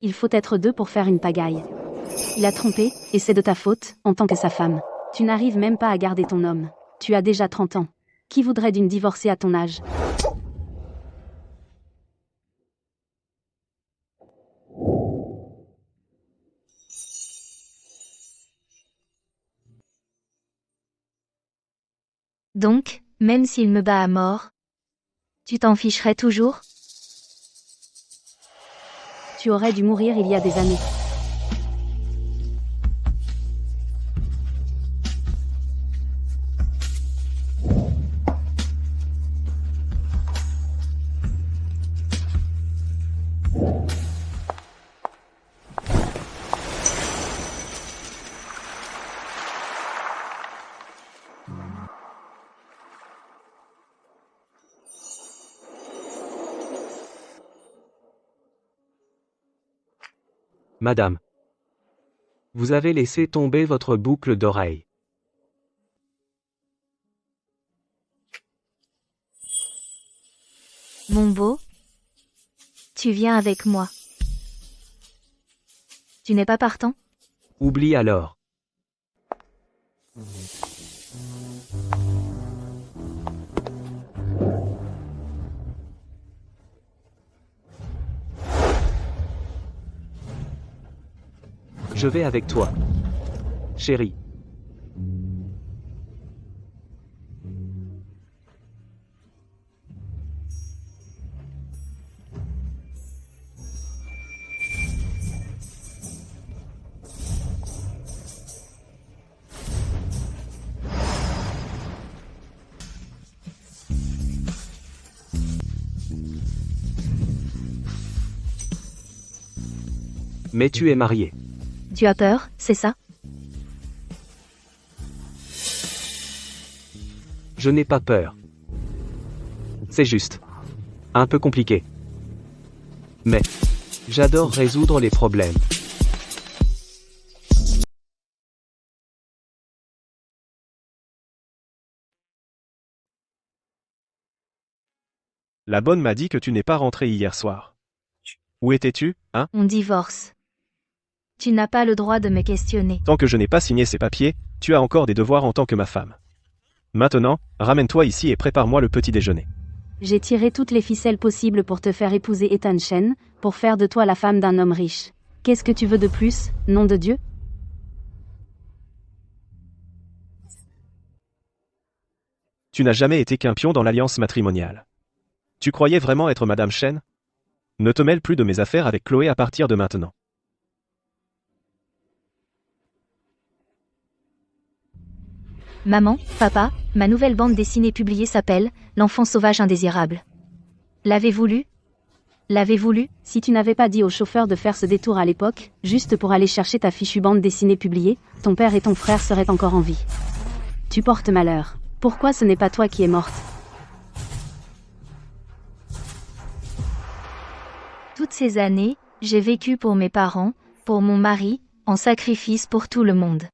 Il faut être deux pour faire une pagaille. Il a trompé, et c'est de ta faute, en tant que sa femme. Tu n'arrives même pas à garder ton homme. Tu as déjà 30 ans. Qui voudrait d'une divorcée à ton âge? Donc, même s'il me bat à mort, tu t'en ficherais toujours? Tu aurais dû mourir il y a des années. Madame. Vous avez laissé tomber votre boucle d'oreille. Mon beau, tu viens avec moi. Tu n'es pas partant? Oublie alors. Je vais avec toi. Chérie. Mais tu es marié. Tu as peur, c'est ça? Je n'ai pas peur. C'est juste un peu compliqué. Mais j'adore résoudre les problèmes. La bonne m'a dit que tu n'es pas rentré hier soir. Où étais-tu, hein? On divorce. Tu n'as pas le droit de me questionner. Tant que je n'ai pas signé ces papiers, tu as encore des devoirs en tant que ma femme. Maintenant, ramène-toi ici et prépare-moi le petit déjeuner. J'ai tiré toutes les ficelles possibles pour te faire épouser Ethan Shen, pour faire de toi la femme d'un homme riche. Qu'est-ce que tu veux de plus, nom de Dieu? Tu n'as jamais été qu'un pion dans l'alliance matrimoniale. Tu croyais vraiment être Madame Shen? Ne te mêle plus de mes affaires avec Chloé à partir de maintenant. Maman, papa, ma nouvelle bande dessinée publiée s'appelle « L'enfant sauvage indésirable ». L'avez-vous lu? L'avez-vous lu? Si tu n'avais pas dit au chauffeur de faire ce détour à l'époque, juste pour aller chercher ta fichue bande dessinée publiée, ton père et ton frère seraient encore en vie. Tu portes malheur. Pourquoi ce n'est pas toi qui es morte? Toutes ces années, j'ai vécu pour mes parents, pour mon mari, en sacrifice pour tout le monde.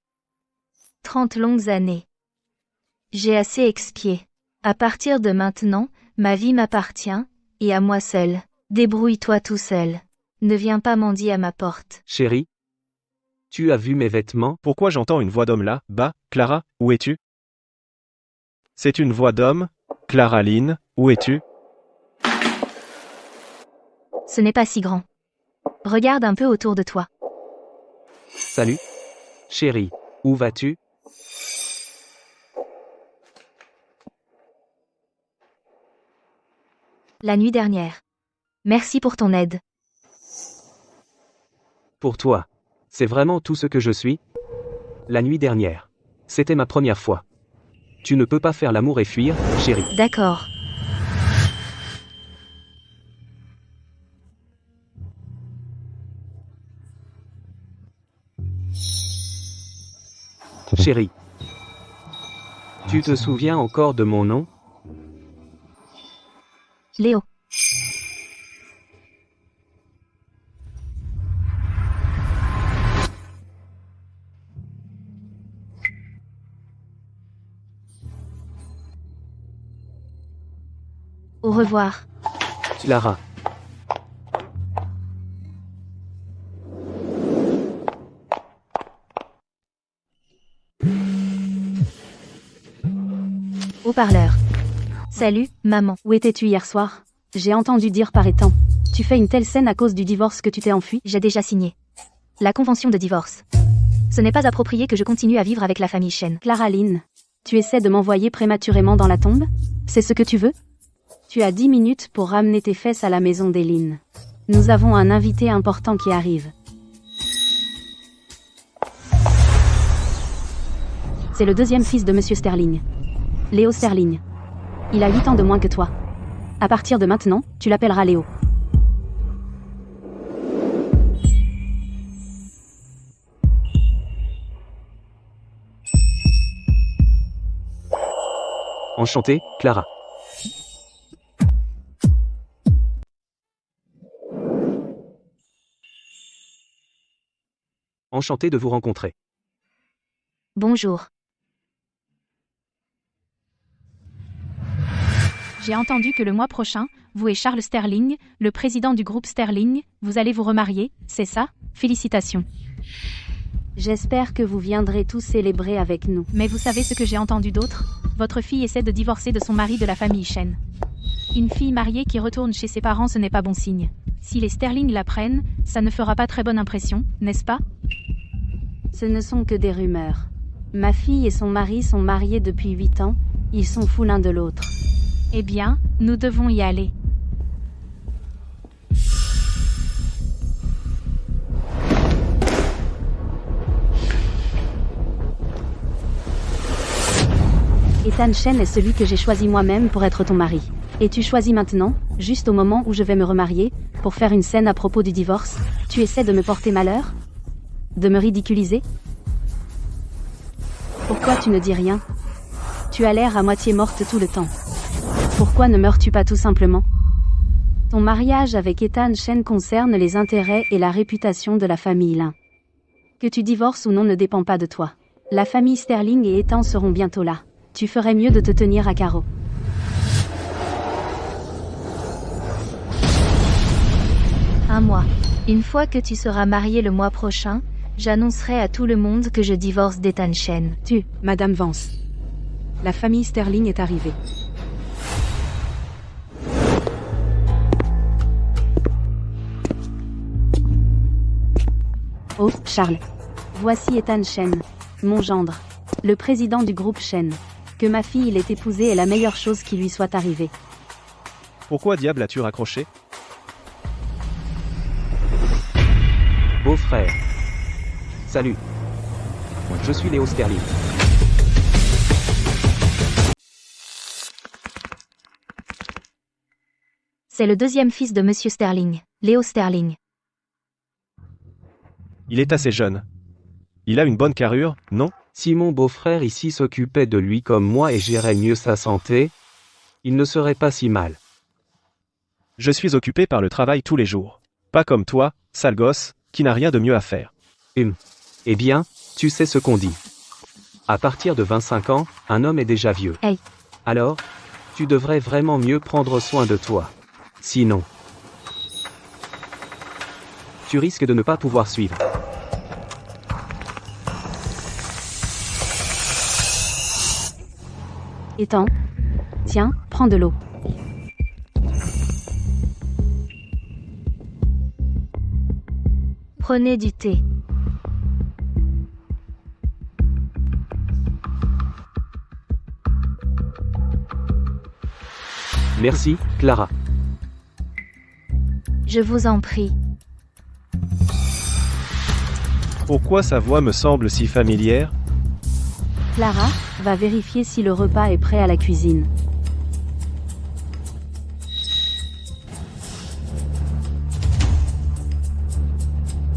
30 longues années. J'ai assez expié. À partir de maintenant, ma vie m'appartient, et à moi seul. Débrouille-toi tout seul. Ne viens pas mendier à ma porte. Chérie. Tu as vu mes vêtements? Pourquoi j'entends une voix d'homme là, bas? Clara, où es-tu? C'est une voix d'homme? Clara Lynn, où es-tu? Ce n'est pas si grand. Regarde un peu autour de toi. Salut. Chérie. Où vas-tu? La nuit dernière. Merci pour ton aide. Pour toi. C'est vraiment tout ce que je suis? La nuit dernière. C'était ma première fois. Tu ne peux pas faire l'amour et fuir, chérie. D'accord. Chérie. Tu te souviens encore de mon nom? Léo. Au revoir. Clara. Haut-parleur. Salut, maman. Où étais-tu hier soir? J'ai entendu dire par étant. Tu fais une telle scène à cause du divorce que tu t'es enfui? J'ai déjà signé la convention de divorce. Ce n'est pas approprié que je continue à vivre avec la famille Shen. Clara Lynn, tu essaies de m'envoyer prématurément dans la tombe? C'est ce que tu veux? Tu as 10 minutes pour ramener tes fesses à la maison d'Eileen. Nous avons un invité important qui arrive. C'est le deuxième fils de Monsieur Sterling. Léo Sterling. Il a 8 ans de moins que toi. À partir de maintenant, tu l'appelleras Léo. Enchanté, Clara. Enchanté de vous rencontrer. Bonjour. J'ai entendu que le mois prochain, vous et Charles Sterling, le président du groupe Sterling, vous allez vous remarier, c'est ça? Félicitations. J'espère que vous viendrez tous célébrer avec nous. Mais vous savez ce que j'ai entendu d'autre? Votre fille essaie de divorcer de son mari de la famille Shen. Une fille mariée qui retourne chez ses parents, ce n'est pas bon signe. Si les Sterling l'apprennent, ça ne fera pas très bonne impression, n'est-ce pas? Ce ne sont que des rumeurs. Ma fille et son mari sont mariés depuis 8 ans, ils sont fous l'un de l'autre. Eh bien, nous devons y aller. Ethan Shen est celui que j'ai choisi moi-même pour être ton mari. Et tu choisis maintenant, juste au moment où je vais me remarier, pour faire une scène à propos du divorce, tu essaies de me porter malheur? De me ridiculiser? Pourquoi tu ne dis rien? Tu as l'air à moitié morte tout le temps. Pourquoi ne meurs-tu pas tout simplement? Ton mariage avec Ethan Shen concerne les intérêts et la réputation de la famille Lin. Que tu divorces ou non ne dépend pas de toi. La famille Sterling et Ethan seront bientôt là. Tu ferais mieux de te tenir à carreau. Un mois. Une fois que tu seras marié le mois prochain, j'annoncerai à tout le monde que je divorce d'Ethan Shen. Madame Vance. La famille Sterling est arrivée. Oh, Charles. Voici Ethan Shen, mon gendre, le président du groupe Shen. Que ma fille l'ait épousé est la meilleure chose qui lui soit arrivée. Pourquoi diable as-tu raccroché? Beau-frère. Salut. Je suis Léo Sterling. C'est le deuxième fils de Monsieur Sterling, Léo Sterling. Il est assez jeune. Il a une bonne carrure, non? Si mon beau-frère ici s'occupait de lui comme moi et gérait mieux sa santé, il ne serait pas si mal. Je suis occupé par le travail tous les jours. Pas comme toi, sale gosse, qui n'a rien de mieux à faire. Eh bien, tu sais ce qu'on dit. À partir de 25 ans, un homme est déjà vieux. Hey. Alors, tu devrais vraiment mieux prendre soin de toi. Sinon, tu risques de ne pas pouvoir suivre. Ethan, tiens, prends de l'eau. Prenez du thé. Merci, Clara. Je vous en prie. Pourquoi sa voix me semble si familière? Clara, va vérifier si le repas est prêt à la cuisine.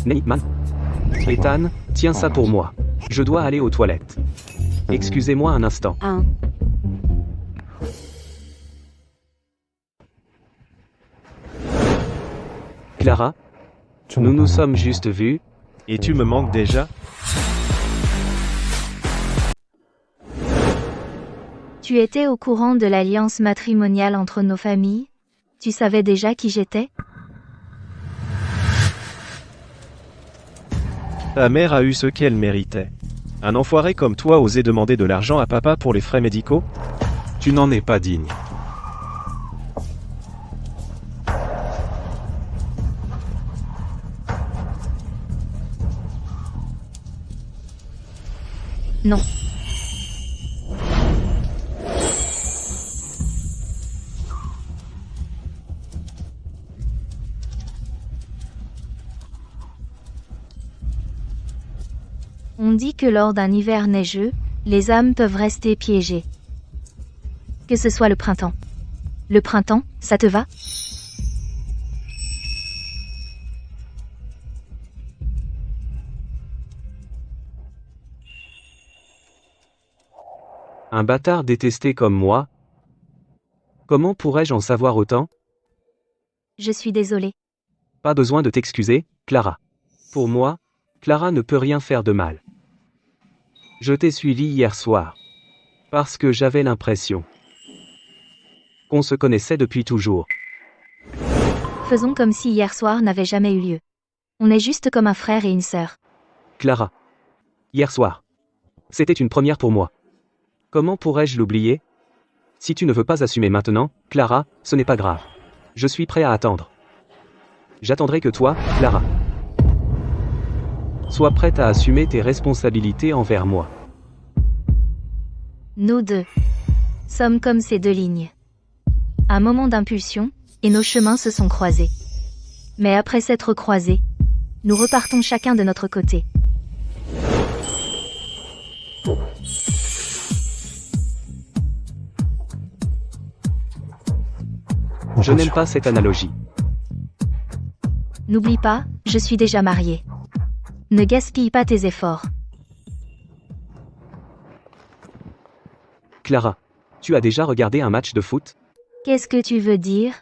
Neyman. Ethan, tiens ça pour moi. Je dois aller aux toilettes. Excusez-moi un instant. Clara, nous nous sommes juste vus. Et tu me manques déjà? Tu étais au courant de l'alliance matrimoniale entre nos familles? Tu savais déjà qui j'étais? Ta mère a eu ce qu'elle méritait. Un enfoiré comme toi osait demander de l'argent à papa pour les frais médicaux? Tu n'en es pas digne. Non. On dit que lors d'un hiver neigeux, les âmes peuvent rester piégées. Que ce soit le printemps. Le printemps, ça te va? Un bâtard détesté comme moi? Comment pourrais-je en savoir autant? Je suis désolée. Pas besoin de t'excuser, Clara. Pour moi, Clara ne peut rien faire de mal. Je t'ai suivi hier soir. Parce que j'avais l'impression qu'on se connaissait depuis toujours. Faisons comme si hier soir n'avait jamais eu lieu. On est juste comme un frère et une sœur. Clara. Hier soir. C'était une première pour moi. Comment pourrais-je l'oublier? Si tu ne veux pas assumer maintenant, Clara, ce n'est pas grave. Je suis prêt à attendre. J'attendrai que toi, Clara. Sois prête à assumer tes responsabilités envers moi. Nous deux sommes comme ces deux lignes. Un moment d'impulsion, et nos chemins se sont croisés. Mais après s'être croisés, nous repartons chacun de notre côté. Je n'aime pas cette analogie. N'oublie pas, je suis déjà mariée. Ne gaspille pas tes efforts. Clara, tu as déjà regardé un match de foot? Qu'est-ce que tu veux dire?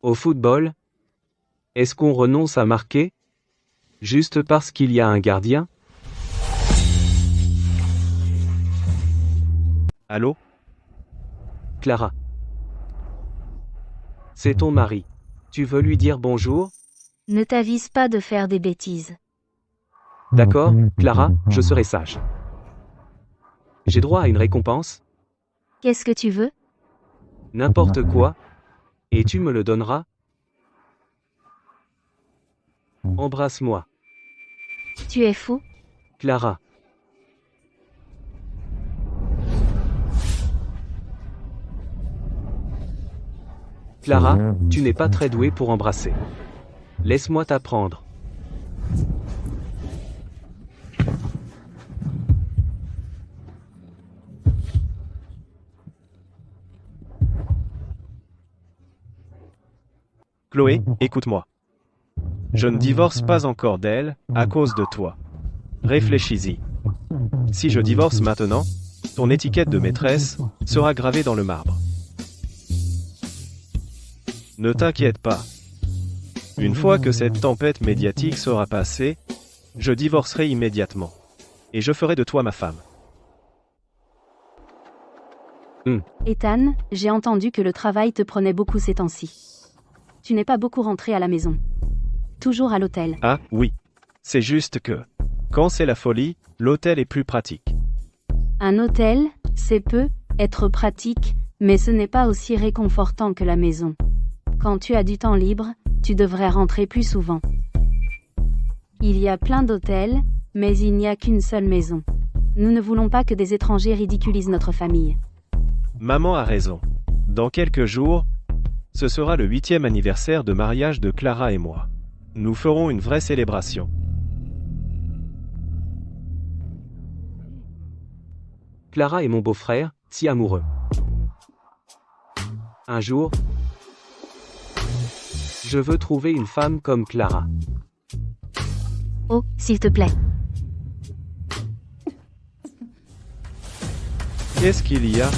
Au football? Est-ce qu'on renonce à marquer? Juste parce qu'il y a un gardien? Allô? Clara. C'est ton mari. Tu veux lui dire bonjour? Ne t'avise pas de faire des bêtises. D'accord, Clara, je serai sage. J'ai droit à une récompense? Qu'est-ce que tu veux? N'importe quoi. Et tu me le donneras? Embrasse-moi. Tu es fou? Clara. Clara, tu n'es pas très douée pour embrasser. Laisse-moi t'apprendre. Chloé, écoute-moi. Je ne divorce pas encore d'elle, à cause de toi. Réfléchis-y. Si je divorce maintenant, ton étiquette de maîtresse sera gravée dans le marbre. Ne t'inquiète pas. Une fois que cette tempête médiatique sera passée, je divorcerai immédiatement. Et je ferai de toi ma femme. Ethan, j'ai entendu que le travail te prenait beaucoup ces temps-ci. Tu n'es pas beaucoup rentré à la maison. Toujours à l'hôtel. Ah, oui. C'est juste que, quand c'est la folie, l'hôtel est plus pratique. Un hôtel, c'est peut être pratique, mais ce n'est pas aussi réconfortant que la maison. Quand tu as du temps libre, tu devrais rentrer plus souvent. Il y a plein d'hôtels, mais il n'y a qu'une seule maison. Nous ne voulons pas que des étrangers ridiculisent notre famille. Maman a raison. Dans quelques jours, ce sera le 8e anniversaire de mariage de Clara et moi. Nous ferons une vraie célébration. Clara et mon beau-frère, si amoureux. Un jour, je veux trouver une femme comme Clara. Oh, s'il te plaît. Qu'est-ce qu'il y a?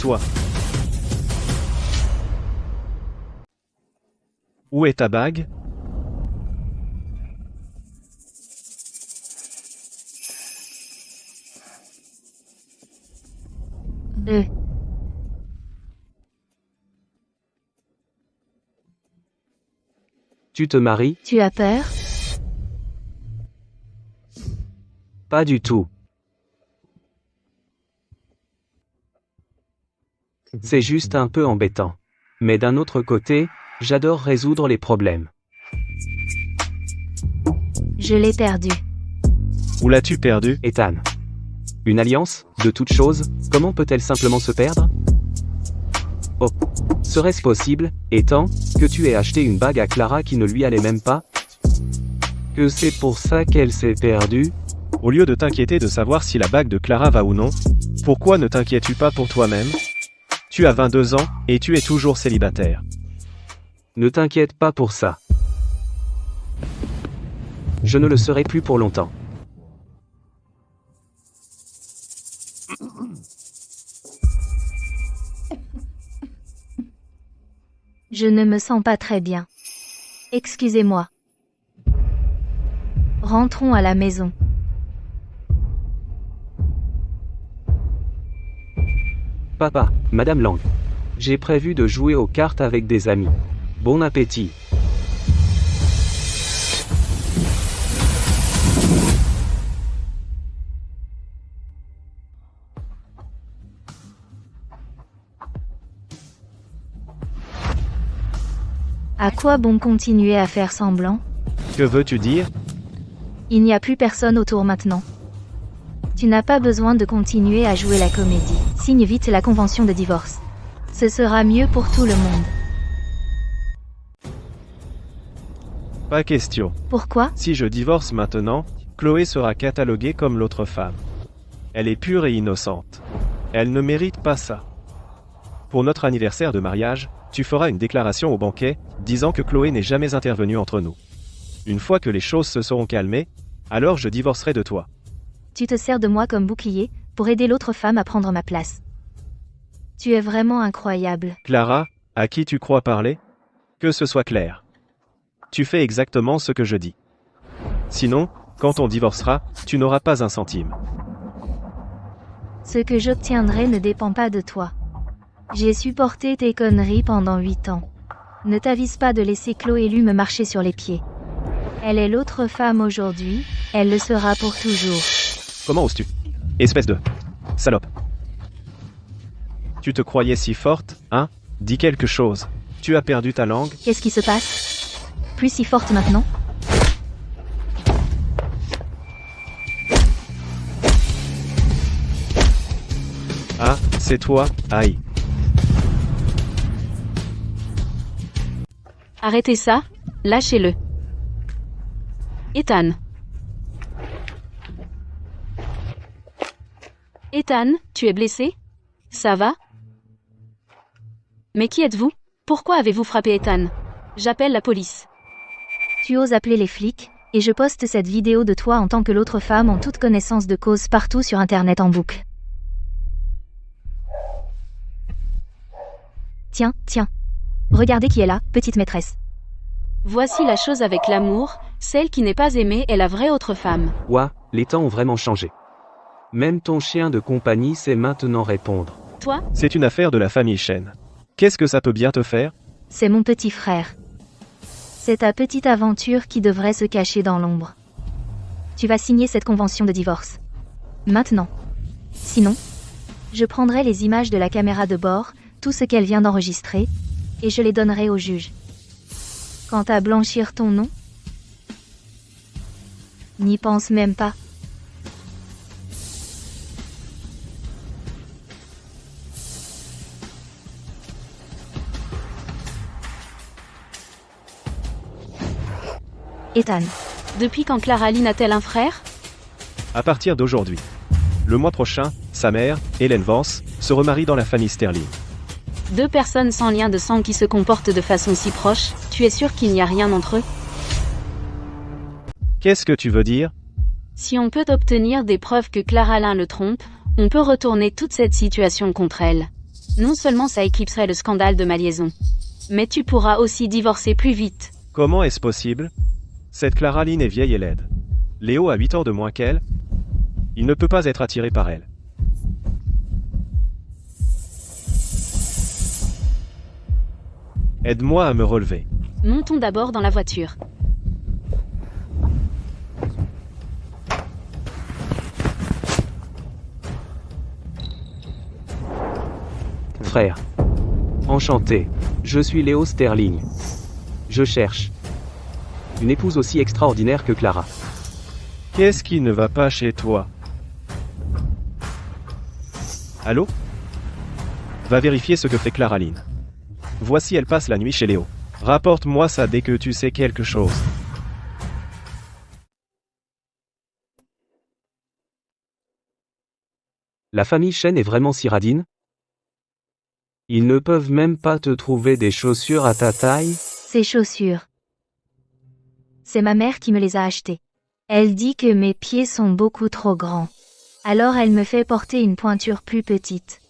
Toi. Où est ta bague? Tu te maries? Tu as peur? Pas du tout. C'est juste un peu embêtant. Mais d'un autre côté, j'adore résoudre les problèmes. Je l'ai perdu. Où l'as-tu perdu? Ethan. Une alliance, de toute chose, comment peut-elle simplement se perdre? Oh. Serait-ce possible, étant que tu aies acheté une bague à Clara qui ne lui allait même pas? Que c'est pour ça qu'elle s'est perdue? Au lieu de t'inquiéter de savoir si la bague de Clara va ou non, pourquoi ne t'inquiètes-tu pas pour toi-même? Tu as 22 ans, et tu es toujours célibataire. Ne t'inquiète pas pour ça. Je ne le serai plus pour longtemps. Je ne me sens pas très bien. Excusez-moi. Rentrons à la maison. Papa, Madame Lang. J'ai prévu de jouer aux cartes avec des amis. Bon appétit. À quoi bon continuer à faire semblant? Que veux-tu dire? Il n'y a plus personne autour maintenant. Tu n'as pas besoin de continuer à jouer la comédie. Signe vite la convention de divorce. Ce sera mieux pour tout le monde. Pas question. Pourquoi? Si je divorce maintenant, Chloé sera cataloguée comme l'autre femme. Elle est pure et innocente. Elle ne mérite pas ça. Pour notre anniversaire de mariage, tu feras une déclaration au banquet, disant que Chloé n'est jamais intervenue entre nous. Une fois que les choses se seront calmées, alors je divorcerai de toi. Tu te sers de moi comme bouclier, pour aider l'autre femme à prendre ma place. Tu es vraiment incroyable. Clara, à qui tu crois parler? Que ce soit clair. Tu fais exactement ce que je dis. Sinon, quand on divorcera, tu n'auras pas un centime. Ce que j'obtiendrai ne dépend pas de toi. J'ai supporté tes conneries pendant 8 ans. Ne t'avise pas de laisser Chloé me marcher sur les pieds. Elle est l'autre femme aujourd'hui, elle le sera pour toujours. Comment oses-tu? Espèce de salope. Tu te croyais si forte, hein? Dis quelque chose. Tu as perdu ta langue? Qu'est-ce qui se passe? Plus si forte maintenant? Ah, c'est toi, aïe. Arrêtez ça, lâchez-le. Ethan. Ethan, tu es blessé? Ça va? Mais qui êtes-vous? Pourquoi avez-vous frappé Ethan? J'appelle la police. Tu oses appeler les flics, et je poste cette vidéo de toi en tant que l'autre femme en toute connaissance de cause partout sur internet en boucle. Tiens, tiens. Regardez qui est là, petite maîtresse. Voici la chose avec l'amour, celle qui n'est pas aimée est la vraie autre femme. Ouah, les temps ont vraiment changé. Même ton chien de compagnie sait maintenant répondre. Toi? C'est une affaire de la famille Chen. Qu'est-ce que ça peut bien te faire? C'est mon petit frère. C'est ta petite aventure qui devrait se cacher dans l'ombre. Tu vas signer cette convention de divorce. Maintenant. Sinon, je prendrai les images de la caméra de bord, tout ce qu'elle vient d'enregistrer, et je les donnerai au juge. Quant à blanchir ton nom, n'y pense même pas. Ethan. Depuis quand Clara Lynn a-t-elle un frère? À partir d'aujourd'hui. Le mois prochain, sa mère, Hélène Vance, se remarie dans la famille Sterling. Deux personnes sans lien de sang qui se comportent de façon si proche, tu es sûr qu'il n'y a rien entre eux? Qu'est-ce que tu veux dire? Si on peut obtenir des preuves que Clara Lynn le trompe, on peut retourner toute cette situation contre elle. Non seulement ça éclipserait le scandale de ma liaison, mais tu pourras aussi divorcer plus vite. Comment est-ce possible? Cette Clara Lynn est vieille et laide. Léo a 8 ans de moins qu'elle. Il ne peut pas être attiré par elle. Aide-moi à me relever. Montons d'abord dans la voiture. frère. Enchanté. Je suis Léo Sterling. Je cherche une épouse aussi extraordinaire que Clara. Qu'est-ce qui ne va pas chez toi? Allô? Va vérifier ce que fait Clara Lynn. Voici, elle passe la nuit chez Léo. Rapporte-moi ça dès que tu sais quelque chose. La famille Chen est vraiment si radine? Ils ne peuvent même pas te trouver des chaussures à ta taille? Ces chaussures. C'est ma mère qui me les a achetées. Elle dit que mes pieds sont beaucoup trop grands. Alors elle me fait porter une pointure plus petite.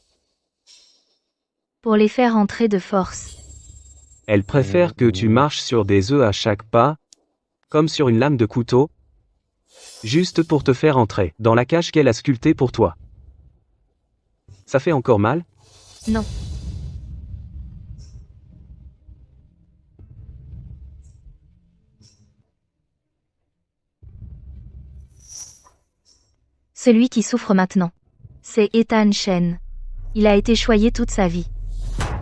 Pour les faire entrer de force. Elle préfère que tu marches sur des œufs à chaque pas, comme sur une lame de couteau, juste pour te faire entrer dans la cage qu'elle a sculptée pour toi. Ça fait encore mal? Non. Celui qui souffre maintenant. C'est Ethan Chen. Il a été choyé toute sa vie.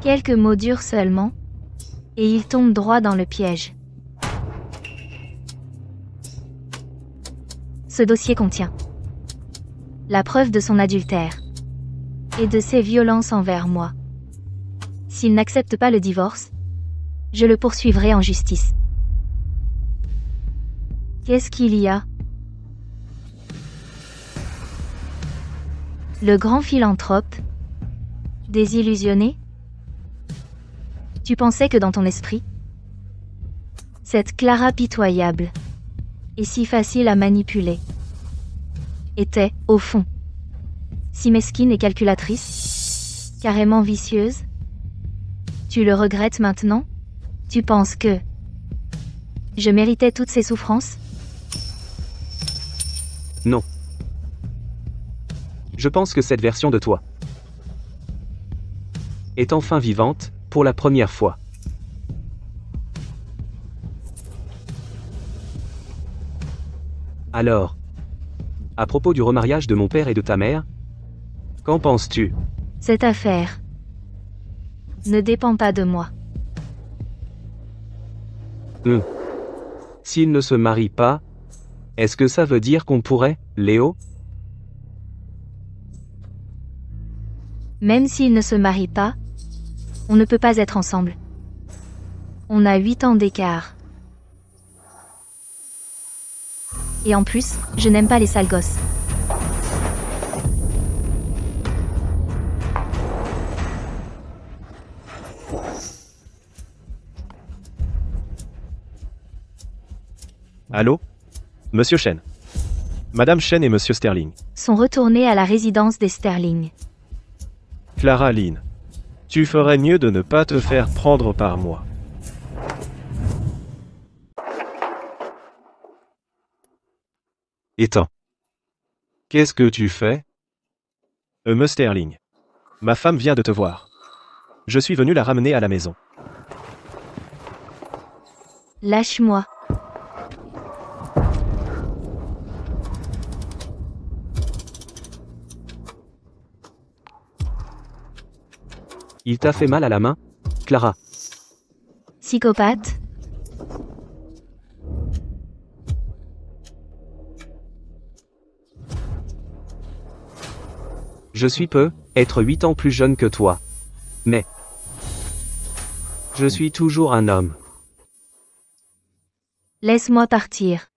Quelques mots durs seulement. Et il tombe droit dans le piège. Ce dossier contient la preuve de son adultère et de ses violences envers moi. S'il n'accepte pas le divorce, je le poursuivrai en justice. Qu'est-ce qu'il y a? Le grand philanthrope, désillusionné? Tu pensais que dans ton esprit, cette Clara pitoyable et si facile à manipuler était, au fond, si mesquine et calculatrice, carrément vicieuse? Tu le regrettes maintenant? Tu penses que je méritais toutes ces souffrances? Non. Je pense que cette version de toi est enfin vivante, pour la première fois. Alors, à propos du remariage de mon père et de ta mère, qu'en penses-tu? Cette affaire ne dépend pas de moi. S'ils ne se marient pas, est-ce que ça veut dire qu'on pourrait, Léo? Même s'ils ne se marient pas, on ne peut pas être ensemble. On a 8 ans d'écart. Et en plus, je n'aime pas les sales gosses. Allô? Monsieur Chen. Madame Chen et Monsieur Sterling. Sont retournés à la résidence des Sterling. Clara Lynn. Tu ferais mieux de ne pas te faire prendre par moi. Ethan. Qu'est-ce que tu fais? Monsieur Sterling. Ma femme vient de te voir. Je suis venu la ramener à la maison. Lâche-moi. Il t'a fait mal à la main, Clara? Psychopathe. Je suis être 8 ans plus jeune que toi. Mais je suis toujours un homme. Laisse-moi partir.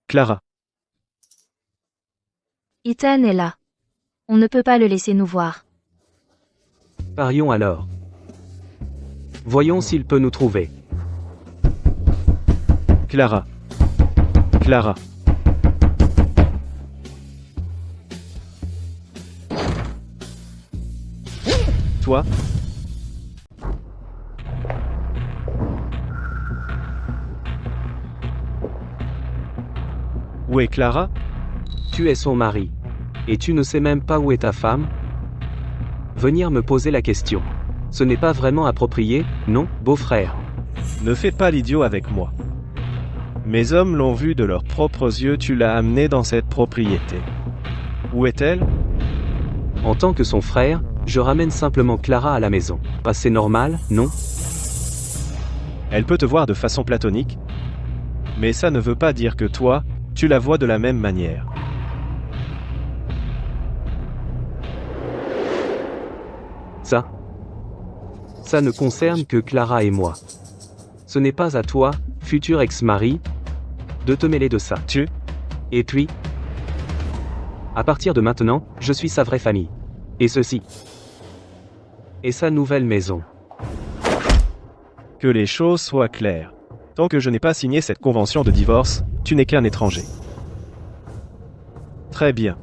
Clara. Ethan est là. On ne peut pas le laisser nous voir. Parions alors. Voyons s'il peut nous trouver. Clara. Clara. Toi? Où est Clara? Tu es son mari. Et tu ne sais même pas où est ta femme? Venir me poser la question. Ce n'est pas vraiment approprié, non, beau-frère? Ne fais pas l'idiot avec moi. Mes hommes l'ont vue de leurs propres yeux, tu l'as amenée dans cette propriété. Où est-elle? En tant que son frère, Je ramène simplement Clara à la maison. Pas c'est normal, non? Elle peut te voir de façon platonique, mais ça ne veut pas dire que toi, tu la vois de la même manière. Ça ne concerne que Clara et moi. Ce n'est pas à toi, futur ex-mari, de te mêler de ça. Et puis, à partir de maintenant, je suis sa vraie famille. Et ceci. Et sa nouvelle maison. Que les choses soient claires. Tant que je n'ai pas signé cette convention de divorce, tu n'es qu'un étranger. Très bien.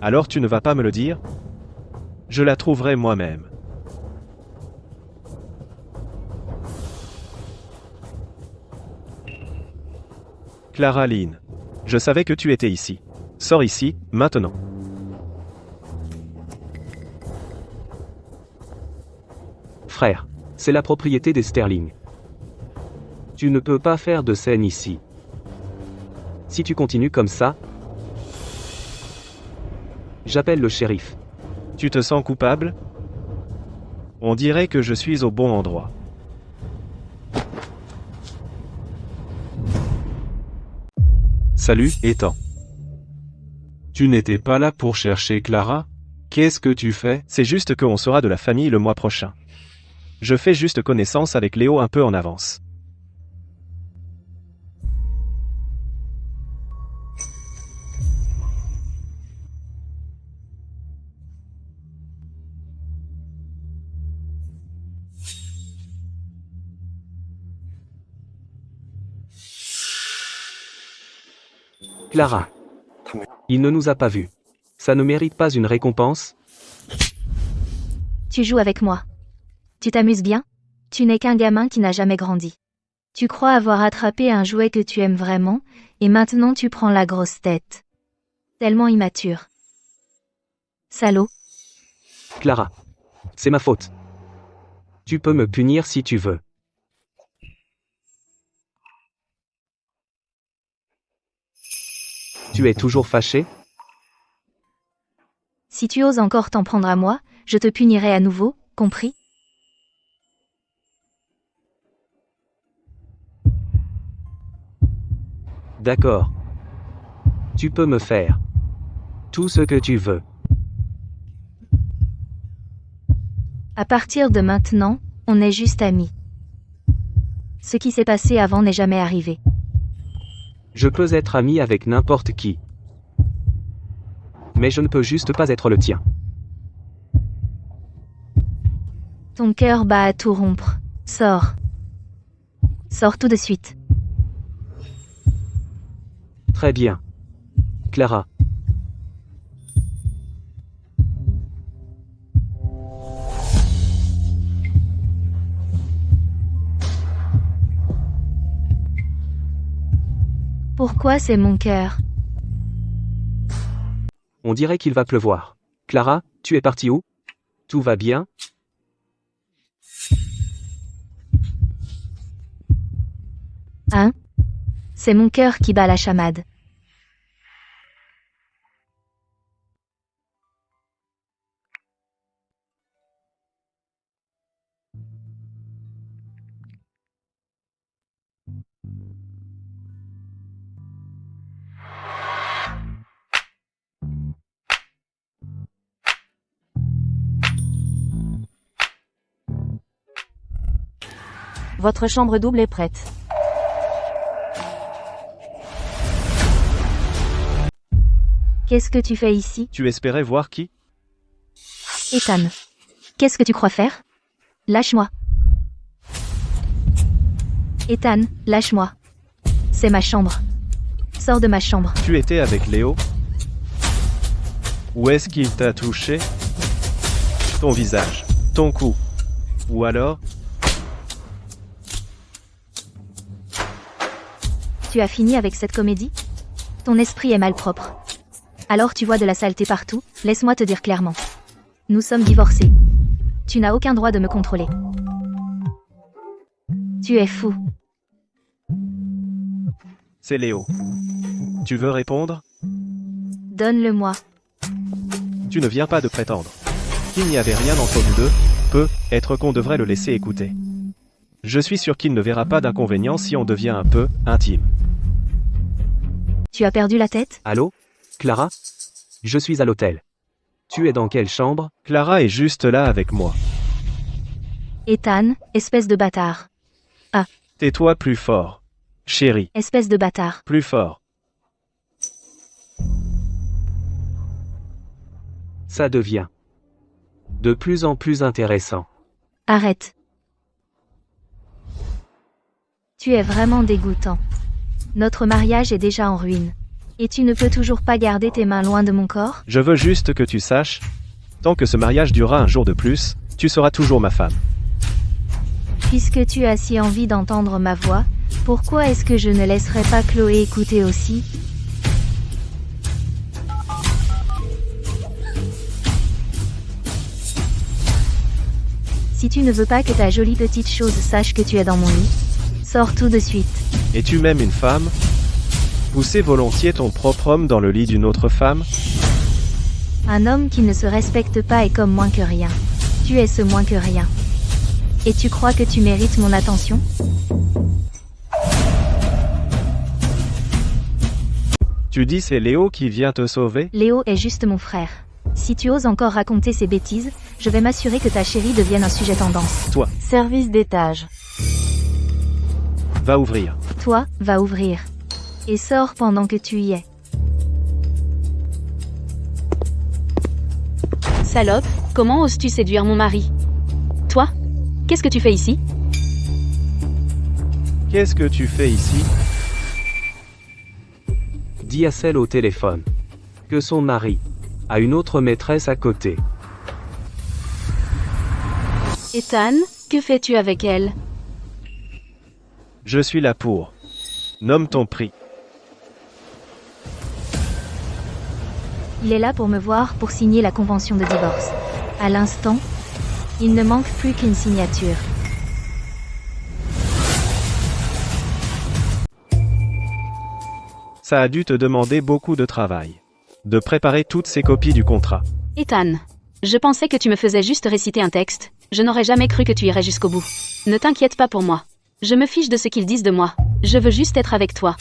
Alors tu ne vas pas me le dire? Je la trouverai moi-même. Clara Lynn, je savais que tu étais ici. Sors ici, maintenant. Frère, c'est la propriété des Sterling. Tu ne peux pas faire de scène ici. Si tu continues comme ça, j'appelle le shérif. Tu te sens coupable? On dirait que je suis au bon endroit. Salut, Ethan. Tu n'étais pas là pour chercher Clara? Qu'est-ce que tu fais? C'est juste qu'on sera de la famille le mois prochain. Je fais juste connaissance avec Léo un peu en avance. Clara. Il ne nous a pas vus. Ça ne mérite pas une récompense? Tu joues avec moi. Tu t'amuses bien? Tu n'es qu'un gamin qui n'a jamais grandi. Tu crois avoir attrapé un jouet que tu aimes vraiment, et maintenant tu prends la grosse tête. Tellement immature. Salaud. Clara. C'est ma faute. Tu peux me punir si tu veux. Tu es toujours fâché? Si tu oses encore t'en prendre à moi, je te punirai à nouveau, compris? D'accord. Tu peux me faire tout ce que tu veux. À partir de maintenant, on est juste amis. Ce qui s'est passé avant n'est jamais arrivé. Je peux être ami avec n'importe qui. Mais je ne peux juste pas être le tien. Ton cœur bat à tout rompre. Sors. Sors tout de suite. Très bien. Clara. Pourquoi c'est mon cœur? On dirait qu'il va pleuvoir. Clara, tu es partie où? Tout va bien? Hein? C'est mon cœur qui bat la chamade. Votre chambre double est prête. Qu'est-ce que tu fais ici? Tu espérais voir qui? Ethan. Qu'est-ce que tu crois faire? Lâche-moi. Ethan, lâche-moi. C'est ma chambre. Sors de ma chambre. Tu étais avec Léo? Où est-ce qu'il t'a touché? Ton visage, ton cou. Ou alors? Tu as fini avec cette comédie? Ton esprit est malpropre. Alors tu vois de la saleté partout, laisse-moi te dire clairement. Nous sommes divorcés. Tu n'as aucun droit de me contrôler. Tu es fou. C'est Léo. Tu veux répondre? Donne-le-moi. Tu ne viens pas de prétendre. qu'il n'y avait rien entre nous deux, peut-être qu'on devrait le laisser écouter. Je suis sûr qu'il ne verra pas d'inconvénient si on devient un peu intime. Tu as perdu la tête? Allô? Clara? Je suis à l'hôtel. Tu es dans quelle chambre? Clara est juste là avec moi. Ethan, espèce de bâtard. Tais-toi plus fort. Chérie, Espèce de bâtard. plus fort. Ça devient de plus en plus intéressant. Arrête. Tu es vraiment dégoûtant. Notre mariage est déjà en ruine. Et tu ne peux toujours pas garder tes mains loin de mon corps? Je veux juste que tu saches, tant que ce mariage durera un jour de plus, tu seras toujours ma femme. Puisque tu as si envie d'entendre ma voix, pourquoi est-ce que je ne laisserais pas Chloé écouter aussi? Si tu ne veux pas que ta jolie petite chose sache que tu es dans mon lit, sors tout de suite. Es-tu même une femme? Pousser volontiers ton propre homme dans le lit d'une autre femme? Un homme qui ne se respecte pas est comme moins que rien. Tu es ce moins que rien. Et tu crois que tu mérites mon attention? Tu dis c'est Léo qui vient te sauver? Léo est juste mon frère. Si tu oses encore raconter ces bêtises, je vais m'assurer que ta chérie devienne un sujet tendance. Toi, Service d'étage. va ouvrir. Toi, va ouvrir. Et sors pendant que tu y es. Salope, comment oses-tu séduire mon mari? Toi? Qu'est-ce que tu fais ici? Qu'est-ce que tu fais ici? Dit à celle au téléphone que son mari a une autre maîtresse à côté. Ethan, que fais-tu avec elle? Je suis là pour. Nomme ton prix. Il est là pour me voir pour signer la convention de divorce. À l'instant, il ne manque plus qu'une signature. Ça a dû te demander beaucoup de travail. De préparer toutes ces copies du contrat. Ethan, je pensais que tu me faisais juste réciter un texte. Je n'aurais jamais cru que tu irais jusqu'au bout. Ne t'inquiète pas pour moi. Je me fiche de ce qu'ils disent de moi. Je veux juste être avec toi.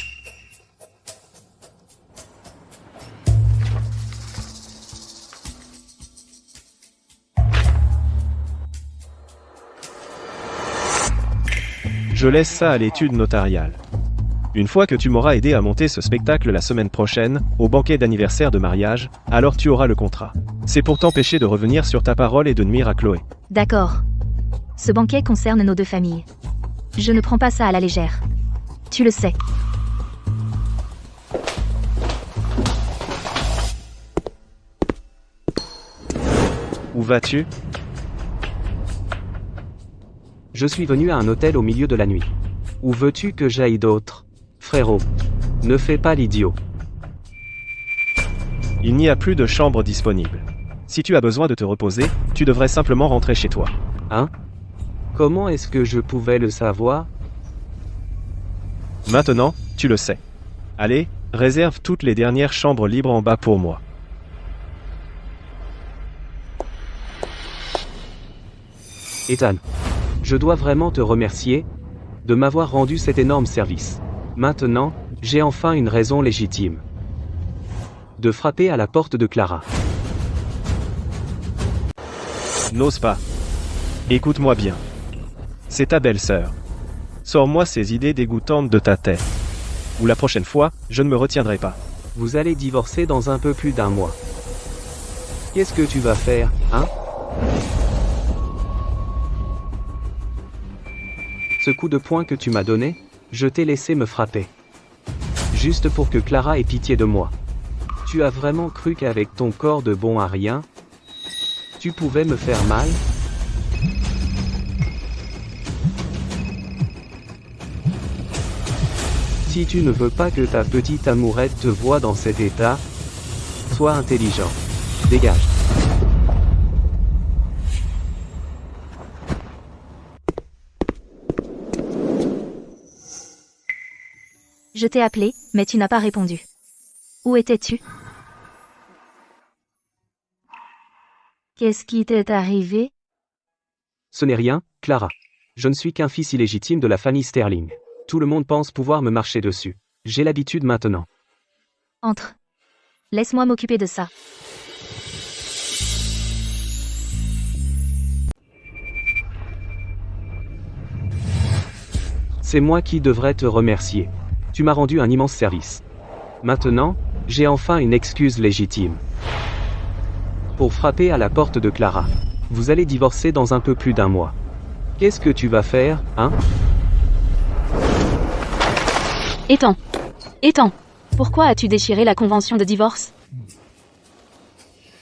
Je laisse ça à l'étude notariale. Une fois que tu m'auras aidé à monter ce spectacle la semaine prochaine, au banquet d'anniversaire de mariage, alors tu auras le contrat. C'est pour t'empêcher de revenir sur ta parole et de nuire à Chloé. D'accord. Ce banquet concerne nos deux familles. Je ne prends pas ça à la légère. Tu le sais. Où vas-tu? Je suis venu à un hôtel au milieu de la nuit. Où veux-tu que j'aille d'autre? Frérot, ne fais pas l'idiot. Il n'y a plus de chambre disponible. Si tu as besoin de te reposer, tu devrais simplement rentrer chez toi. Hein? Comment est-ce que je pouvais le savoir? Maintenant, tu le sais. Allez, réserve toutes les dernières chambres libres en bas pour moi. Ethan, je dois vraiment te remercier de m'avoir rendu cet énorme service. Maintenant, j'ai enfin une raison légitime de frapper à la porte de Clara. N'ose pas. Écoute-moi bien. C'est ta belle-sœur. Sors-moi ces idées dégoûtantes de ta tête. Ou la prochaine fois, je ne me retiendrai pas. Vous allez divorcer dans un peu plus d'un mois. Qu'est-ce que tu vas faire, hein? Ce coup de poing que tu m'as donné, je t'ai laissé me frapper. Juste pour que Clara ait pitié de moi. Tu as vraiment cru qu'avec ton corps de bon à rien, tu pouvais me faire mal? Si tu ne veux pas que ta petite amourette te voie dans cet état, sois intelligent. Dégage. Je t'ai appelé, mais tu n'as pas répondu. Où étais-tu? Qu'est-ce qui t'est arrivé? Ce n'est rien, Clara. Je ne suis qu'un fils illégitime de la famille Sterling. Tout le monde pense pouvoir me marcher dessus. J'ai l'habitude maintenant. Entre. Laisse-moi m'occuper de ça. C'est moi qui devrais te remercier. Tu m'as rendu un immense service. Maintenant, j'ai enfin une excuse légitime. Pour frapper à la porte de Clara. Vous allez divorcer dans un peu plus d'1 mois. Qu'est-ce que tu vas faire, hein? Ethan. Ethan. Pourquoi as-tu déchiré la convention de divorce?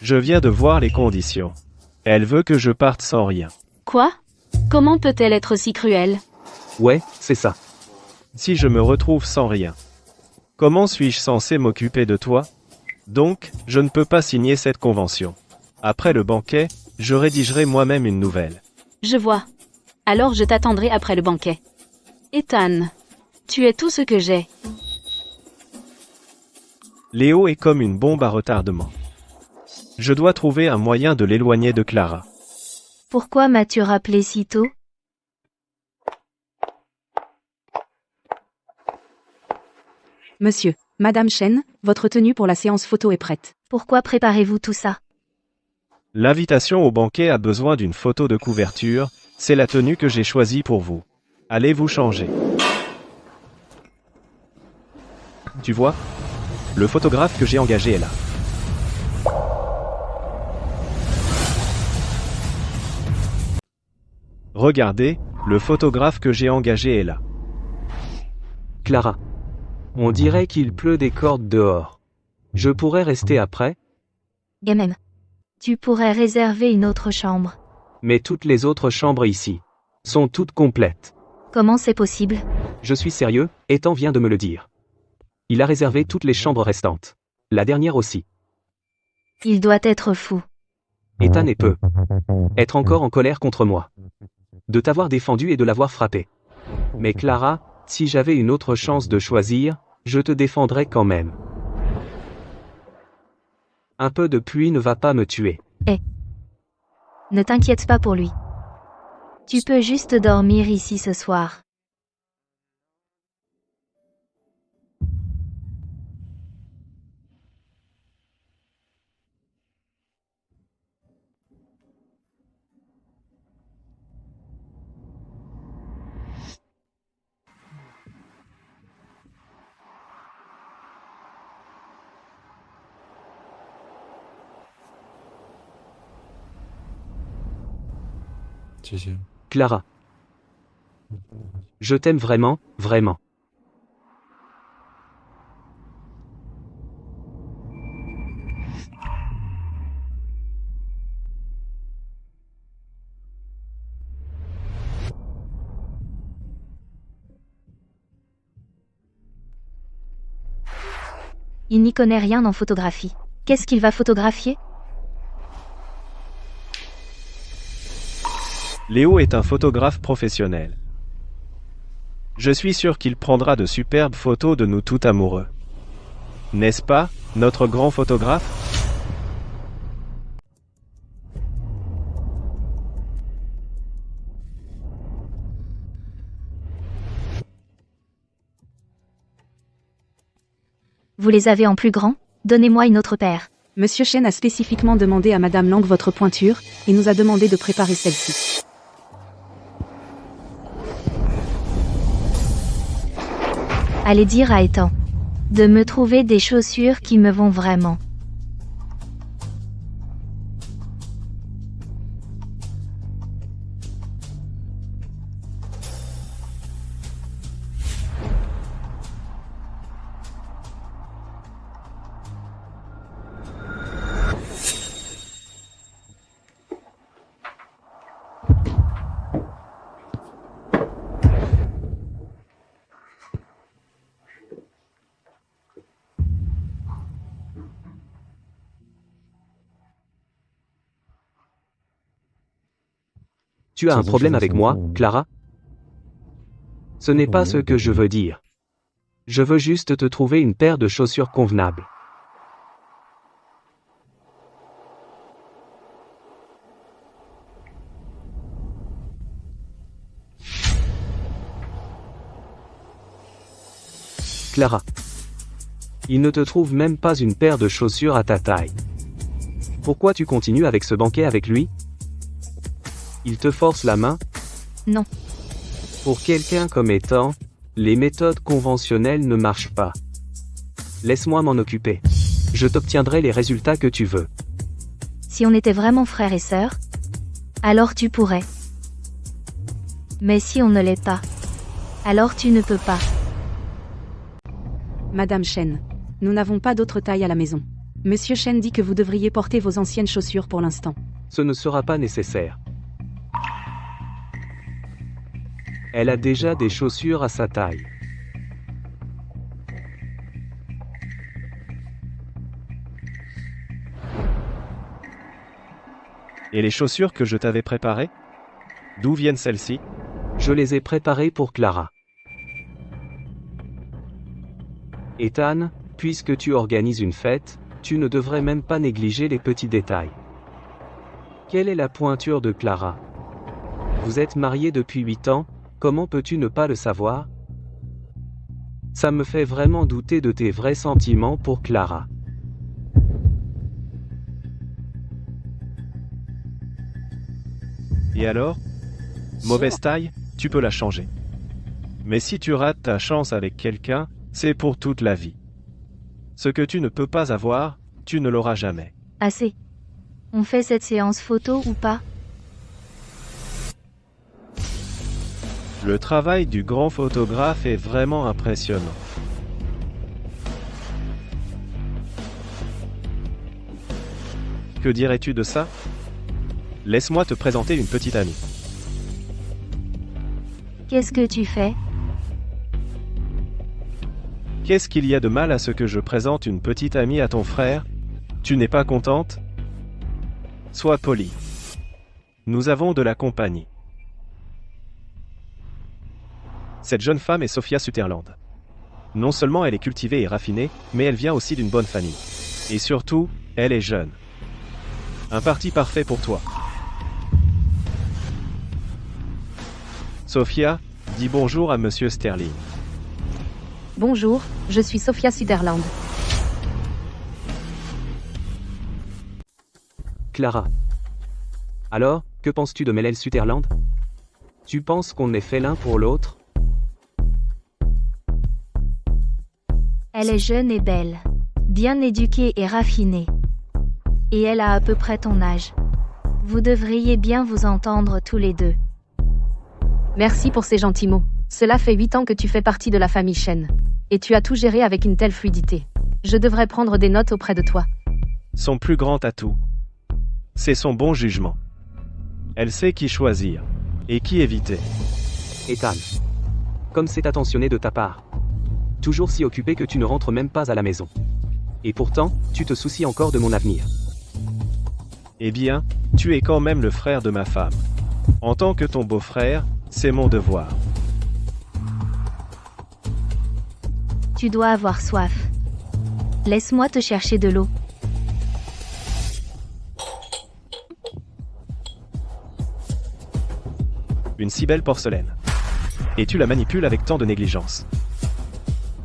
Je viens de voir les conditions. Elle veut que je parte sans rien. Quoi? Comment peut-elle être si cruelle? Ouais, c'est ça. Si je me retrouve sans rien, comment suis-je censé m'occuper de toi? Donc, je ne peux pas signer cette convention. Après le banquet, je rédigerai moi-même une nouvelle. Je vois. Alors je t'attendrai après le banquet. Ethan. Tu es tout ce que j'ai. Léo est comme une bombe à retardement. Je dois trouver un moyen de l'éloigner de Clara. Pourquoi m'as-tu rappelé si tôt? Monsieur, Madame Chen, votre tenue pour la séance photo est prête. Pourquoi préparez-vous tout ça? L'invitation au banquet a besoin d'une photo de couverture, c'est la tenue que j'ai choisie pour vous. Allez vous changer. Tu vois? Le photographe que j'ai engagé est là. Regardez, le photographe que j'ai engagé est là. Clara. On dirait qu'il pleut des cordes dehors. Je pourrais rester après, Gamin. Tu pourrais réserver une autre chambre. mais toutes les autres chambres ici sont toutes complètes. Comment c'est possible? Je suis sérieux, Ethan vient de me le dire. Il a réservé toutes les chambres restantes. La dernière aussi. Il doit être fou. Ethan ne peut être encore en colère contre moi. De t'avoir défendu et de l'avoir frappé. Mais Clara, si j'avais une autre chance de choisir, je te défendrais quand même. Un peu de pluie ne va pas me tuer. Ne t'inquiète pas pour lui. Tu peux juste dormir ici ce soir. Clara. Je t'aime vraiment, vraiment. Il n'y connaît rien en photographie. Qu'est-ce qu'il va photographier? Léo est un photographe professionnel. Je suis sûr qu'il prendra de superbes photos de nous tout amoureux. N'est-ce pas, notre grand photographe? Vous les avez en plus grand? Donnez-moi une autre paire. Monsieur Chen a spécifiquement demandé à Madame Lang votre pointure, et nous a demandé de préparer celle-ci. Allez dire à Ethan de me trouver des chaussures qui me vont vraiment. Tu as un problème avec moi, Clara? Ce n'est pas ce que je veux dire. Je veux juste te trouver une paire de chaussures convenables. Clara. Il ne te trouve même pas une paire de chaussures à ta taille. Pourquoi tu continues avec ce banquet avec lui? Il te force la main? Non. Pour quelqu'un comme Ethan, les méthodes conventionnelles ne marchent pas. Laisse-moi m'en occuper. Je t'obtiendrai les résultats que tu veux. Si on était vraiment frères et sœurs, alors tu pourrais. Mais si on ne l'est pas, alors tu ne peux pas. Madame Chen, nous n'avons pas d'autre taille à la maison. Monsieur Chen dit que vous devriez porter vos anciennes chaussures pour l'instant. Ce ne sera pas nécessaire. Elle a déjà des chaussures à sa taille. Et les chaussures que je t'avais préparées? D'où viennent celles-ci? Je les ai préparées pour Clara. Ethan, puisque tu organises une fête, tu ne devrais même pas négliger les petits détails. Quelle est la pointure de Clara? Vous êtes mariés depuis 8 ans, comment peux-tu ne pas le savoir? Ça me fait vraiment douter de tes vrais sentiments pour Clara. Et alors? Mauvaise taille, tu peux la changer. Mais si tu rates ta chance avec quelqu'un, c'est pour toute la vie. Ce que tu ne peux pas avoir, tu ne l'auras jamais. Assez. On fait cette séance photo ou pas? Le travail du grand photographe est vraiment impressionnant. Que dirais-tu de ça? Laisse-moi te présenter une petite amie. Qu'est-ce que tu fais? Qu'est-ce qu'il y a de mal à ce que je présente une petite amie à ton frère? Tu n'es pas contente? Sois poli. Nous avons de la compagnie. Cette jeune femme est Sophia Sutherland. Non seulement elle est cultivée et raffinée, mais elle vient aussi d'une bonne famille. Et surtout, elle est jeune. Un parti parfait pour toi. Sophia, dis bonjour à Monsieur Sterling. Bonjour, je suis Sophia Sutherland. Clara. Alors, que penses-tu de Mellel Sutherland? Tu penses qu'on est fait l'un pour l'autre? Elle est jeune et belle, bien éduquée et raffinée. Et elle a à peu près ton âge. Vous devriez bien vous entendre tous les deux. Merci pour ces gentils mots. Cela fait 8 ans que tu fais partie de la famille Chen. Et tu as tout géré avec une telle fluidité. Je devrais prendre des notes auprès de toi. Son plus grand atout, c'est son bon jugement. Elle sait qui choisir et qui éviter. Ethan. Comme c'est attentionné de ta part. Toujours si occupé que tu ne rentres même pas à la maison. Et pourtant, tu te soucies encore de mon avenir. Eh bien, tu es quand même le frère de ma femme. En tant que ton beau-frère, c'est mon devoir. Tu dois avoir soif. Laisse-moi te chercher de l'eau. Une si belle porcelaine. Et tu la manipules avec tant de négligence.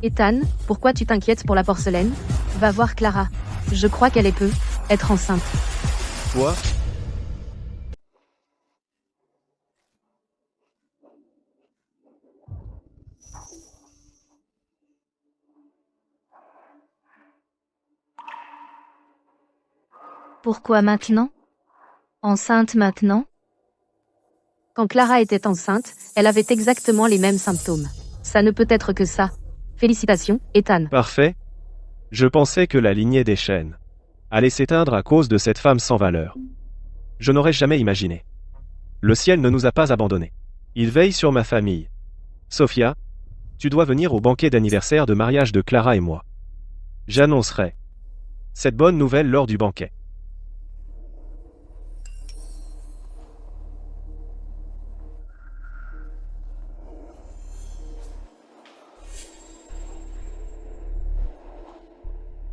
Ethan, pourquoi tu t'inquiètes pour la porcelaine? Va voir Clara. Je crois qu'elle peut être enceinte. Toi? Pourquoi maintenant? Enceinte maintenant? Quand Clara était enceinte, elle avait exactement les mêmes symptômes. Ça ne peut être que ça. Félicitations, Ethan. Parfait. Je pensais que la lignée des Chen allait s'éteindre à cause de cette femme sans valeur. Je n'aurais jamais imaginé. Le ciel ne nous a pas abandonnés. Il veille sur ma famille. Sophia, tu dois venir au banquet d'anniversaire de mariage de Clara et moi. J'annoncerai cette bonne nouvelle lors du banquet.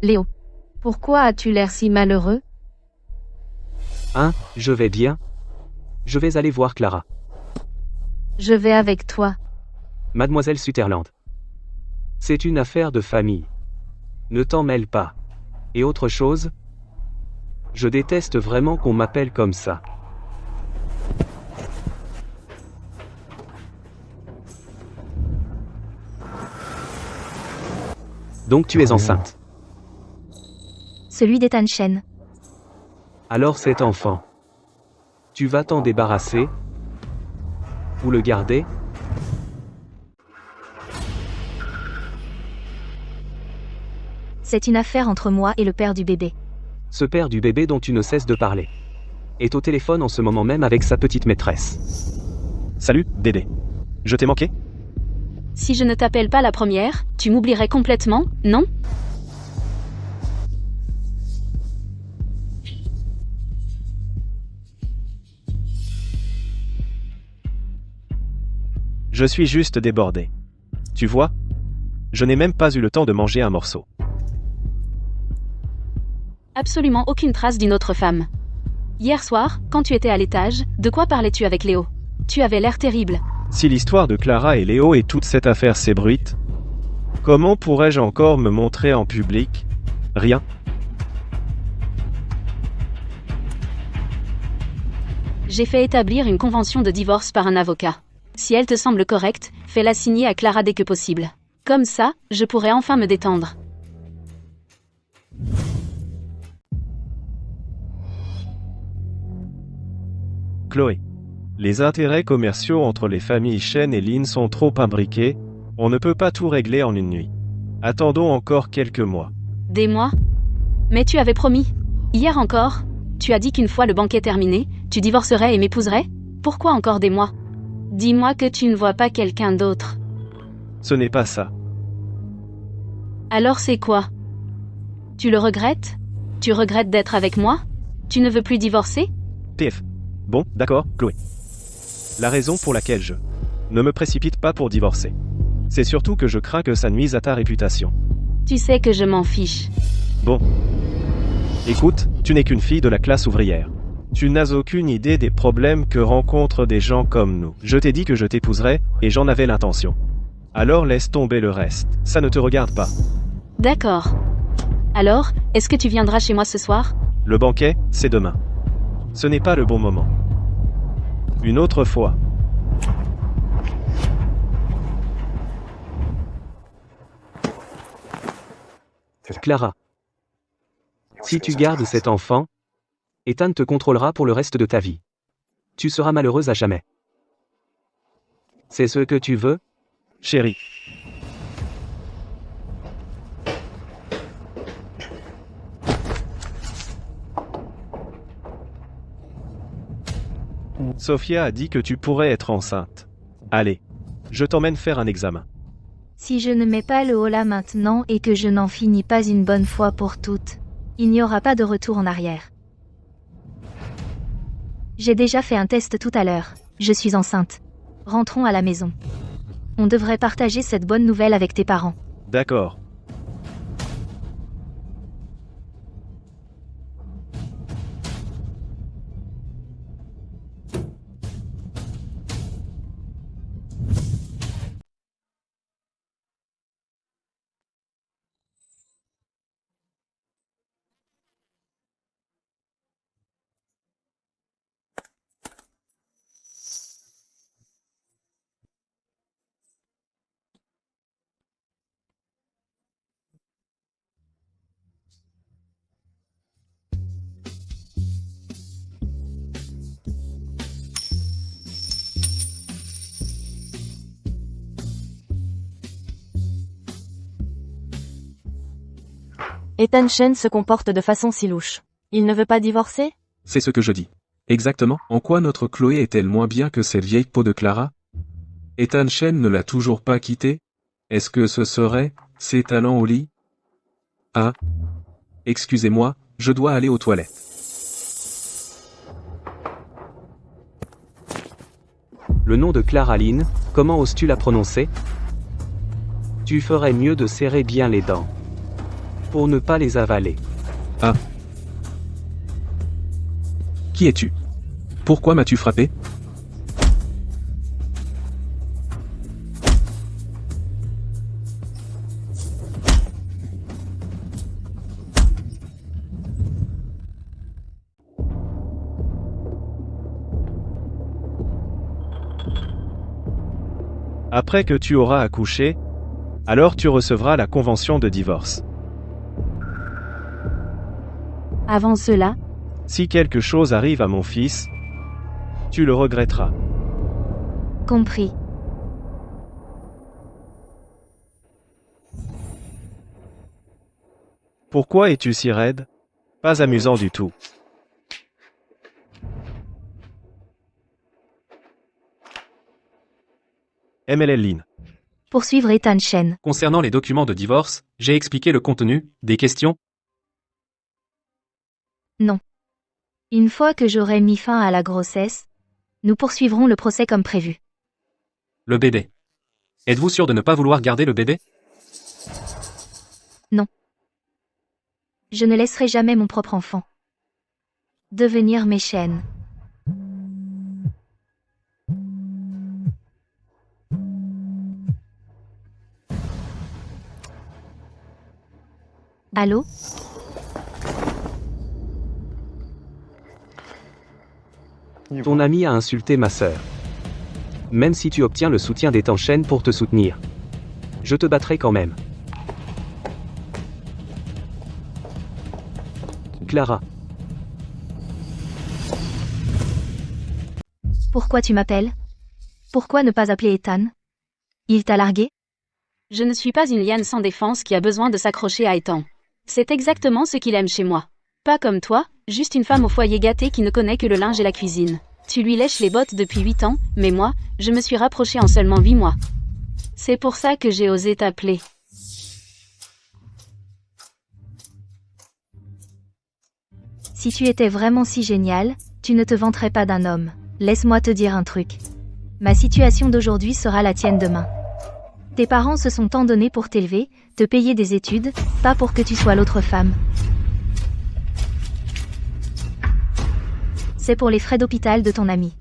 Léo. Pourquoi as-tu l'air si malheureux? Hein, je vais bien. Je vais aller voir Clara. Je vais avec toi. Mademoiselle Sutherland. C'est une affaire de famille. Ne t'en mêle pas. Et autre chose? Je déteste vraiment qu'on m'appelle comme ça. Donc tu es enceinte. Celui d'Ethan Shen. Alors cet enfant. Tu vas t'en débarrasser? Ou le garder? C'est une affaire entre moi et le père du bébé. Ce père du bébé dont tu ne cesses de parler est au téléphone en ce moment même avec sa petite maîtresse. Salut, Dédé. Je t'ai manqué? Si je ne t'appelle pas la première, tu m'oublierais complètement, non? Je suis juste débordé. Tu vois? Je n'ai même pas eu le temps de manger un morceau. Absolument aucune trace d'une autre femme. Hier soir, quand tu étais à l'étage, de quoi parlais-tu avec Léo? Tu avais l'air terrible. Si l'histoire de Clara et Léo et toute cette affaire s'ébruite, comment pourrais-je encore me montrer en public? Rien. J'ai fait établir une convention de divorce par un avocat. Si elle te semble correcte, fais-la signer à Clara dès que possible. Comme ça, je pourrai enfin me détendre. Chloé. Les intérêts commerciaux entre les familles Shen et Lin sont trop imbriqués, on ne peut pas tout régler en une nuit. Attendons encore quelques mois. Des mois? Mais tu avais promis. Hier encore, tu as dit qu'une fois le banquet terminé, tu divorcerais et m'épouserais? Pourquoi encore des mois? Dis-moi que tu ne vois pas quelqu'un d'autre. Ce n'est pas ça. Alors c'est quoi? Tu le regrettes? Tu regrettes d'être avec moi? Tu ne veux plus divorcer? PF. Bon, d'accord, Chloé. La raison pour laquelle je ne me précipite pas pour divorcer, c'est surtout que je crains que ça nuise à ta réputation. Tu sais que je m'en fiche. Bon. Écoute, tu n'es qu'une fille de la classe ouvrière. Tu n'as aucune idée des problèmes que rencontrent des gens comme nous. Je t'ai dit que je t'épouserais, et j'en avais l'intention. Alors laisse tomber le reste, ça ne te regarde pas. D'accord. Alors, est-ce que tu viendras chez moi ce soir? Le banquet, c'est demain. Ce n'est pas le bon moment. Une autre fois. Clara. Si tu gardes cet enfant, Ethan te contrôlera pour le reste de ta vie. Tu seras malheureuse à jamais. C'est ce que tu veux? Chérie. Sophia a dit que tu pourrais être enceinte. Allez, je t'emmène faire un examen. Si je ne mets pas le holà maintenant et que je n'en finis pas une bonne fois pour toutes, il n'y aura pas de retour en arrière. J'ai déjà fait un test tout à l'heure, je suis enceinte. Rentrons à la maison. On devrait partager cette bonne nouvelle avec tes parents. D'accord. Ethan Shen se comporte de façon si louche. Il ne veut pas divorcer? C'est ce que je dis. Exactement. En quoi notre Chloé est-elle moins bien que cette vieille peau de Clara? Ethan Shen ne l'a toujours pas quittée? Est-ce que ce serait ses talents au lit? Ah. Excusez-moi, je dois aller aux toilettes. Le nom de Clara Lynn, comment oses-tu la prononcer? Tu ferais mieux de serrer bien les dents. Pour ne pas les avaler. Ah. Qui es-tu? Pourquoi m'as-tu frappé? Après que tu auras accouché, alors tu recevras la convention de divorce. Avant cela, Si quelque chose arrive à mon fils, tu le regretteras. Compris. Pourquoi es-tu si raide? Pas amusant du tout. MLL. Poursuivre Ethan Shen. Concernant les documents de divorce, j'ai expliqué le contenu, des questions. Une fois que j'aurai mis fin à la grossesse, nous poursuivrons le procès comme prévu. Le bébé. Êtes-vous sûr de ne pas vouloir garder le bébé? Je ne laisserai jamais mon propre enfant devenir mes chaînes. Allô? Ton ami a insulté ma sœur. Même si tu obtiens le soutien d'Ethan Shen pour te soutenir, je te battrai quand même. Clara, Pourquoi tu m'appelles? Pourquoi ne pas appeler Ethan? Il t'a largué? je ne suis pas une liane sans défense qui a besoin de s'accrocher à Ethan. C'est exactement ce qu'il aime chez moi. Pas comme toi, juste une femme au foyer gâtée qui ne connaît que le linge et la cuisine. Tu lui lèches les bottes depuis 8 ans, mais moi, je me suis rapprochée en seulement 8 mois. C'est pour ça que j'ai osé t'appeler. Si tu étais vraiment si génial, tu ne te vanterais pas d'un homme. Laisse-moi te dire un truc. Ma situation d'aujourd'hui sera la tienne demain. Tes parents se sont tant donnés pour t'élever, te payer des études, pas pour que tu sois l'autre femme. C'est pour les frais d'hôpital de ton ami.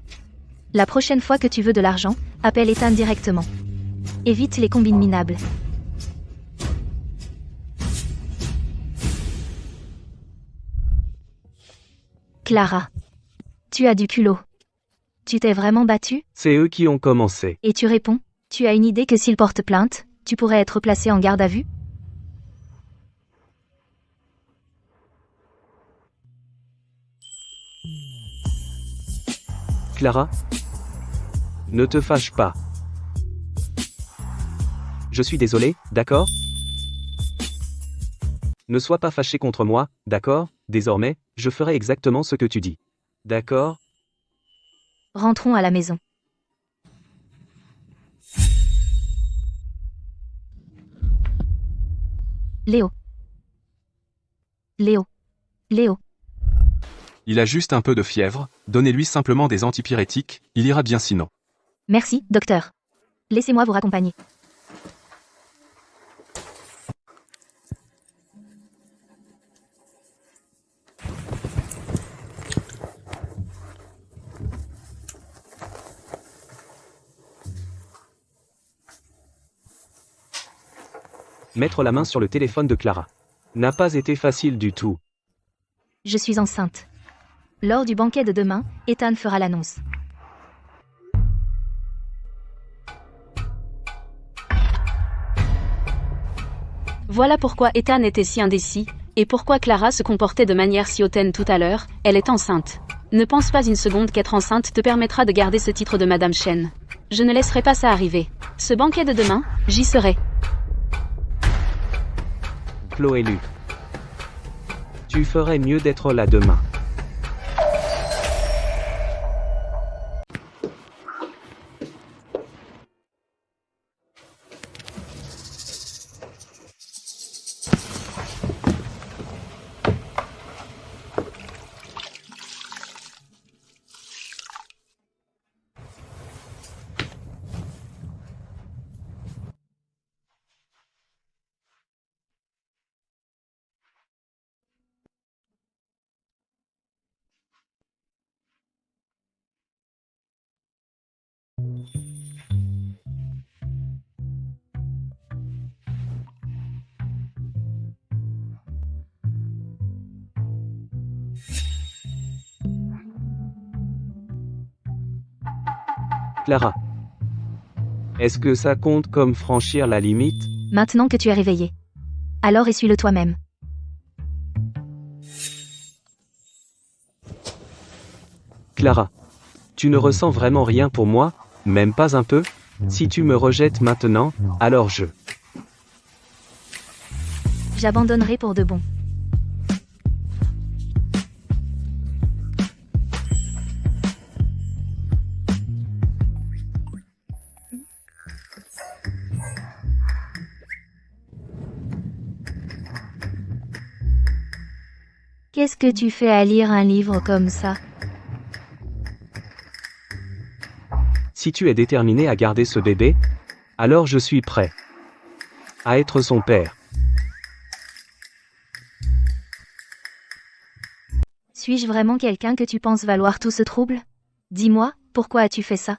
La prochaine fois que tu veux de l'argent, appelle Ethan directement. Évite les combines minables. Clara. Tu as du culot. Tu t'es vraiment battue? c'est eux qui ont commencé. Et tu réponds, tu as une idée que s'il porte plainte, tu pourrais être placé en garde à vue? Clara, ne te fâche pas. Je suis désolé, d'accord? Ne sois pas fâché contre moi, d'accord? Désormais, je ferai exactement ce que tu dis. D'accord? Rentrons à la maison. Léo. Léo. Léo. Il a juste un peu de fièvre, donnez-lui simplement des antipyrétiques, il ira bien sinon. Merci, docteur. Laissez-moi vous raccompagner. Mettre la main sur le téléphone de Clara n'a pas été facile du tout. Je suis enceinte. Lors du banquet de demain, Ethan fera l'annonce. Voilà pourquoi Ethan était si indécis, et pourquoi Clara se comportait de manière si hautaine tout à l'heure, elle est enceinte. Ne pense pas une seconde qu'être enceinte te permettra de garder ce titre de Madame Shen. Je ne laisserai pas ça arriver. Ce banquet de demain, j'y serai. Chloé Lu. Tu ferais mieux d'être là demain. Clara. Est-ce que ça compte comme franchir la limite? Maintenant que tu es réveillé. Alors essuie-le toi-même. Clara. Tu ne ressens vraiment rien pour moi, même pas un peu? Si tu me rejettes maintenant, alors J'abandonnerai pour de bon. Qu'est-ce que tu fais à lire un livre comme ça? Si tu es déterminé à garder ce bébé, alors je suis prêt à être son père. Suis-je vraiment quelqu'un que tu penses valoir tout ce trouble? Dis-moi, pourquoi as-tu fait ça?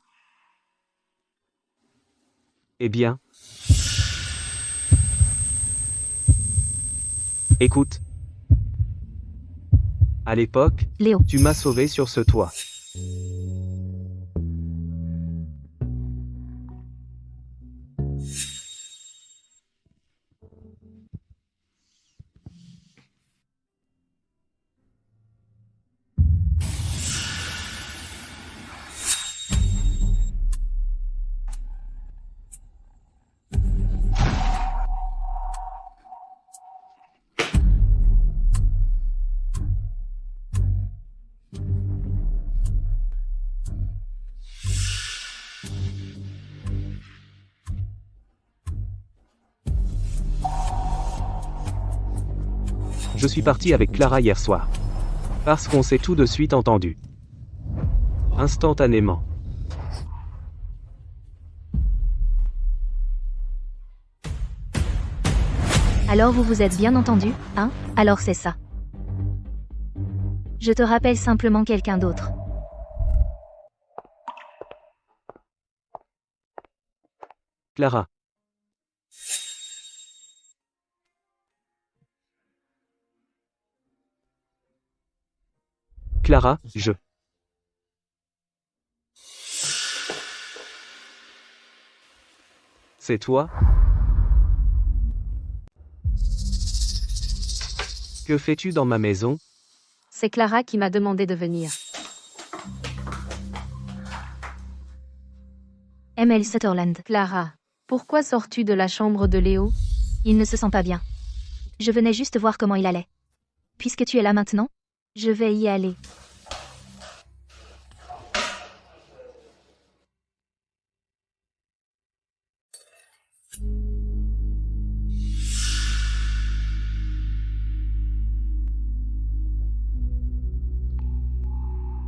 Eh bien. Écoute. À l'époque, Léo. tu m'as sauvé sur ce toit. Je suis parti avec Clara hier soir. Parce qu'on s'est tout de suite entendu. Instantanément. Alors vous vous êtes bien entendu, hein? Alors c'est ça. Je te rappelle simplement quelqu'un d'autre. Clara. Clara, C'est toi? Que fais-tu dans ma maison? C'est Clara qui m'a demandé de venir. ML Sutherland. Clara, pourquoi sors-tu de la chambre de Léo? Il ne se sent pas bien. Je venais juste voir comment il allait. Puisque tu es là maintenant, je vais y aller.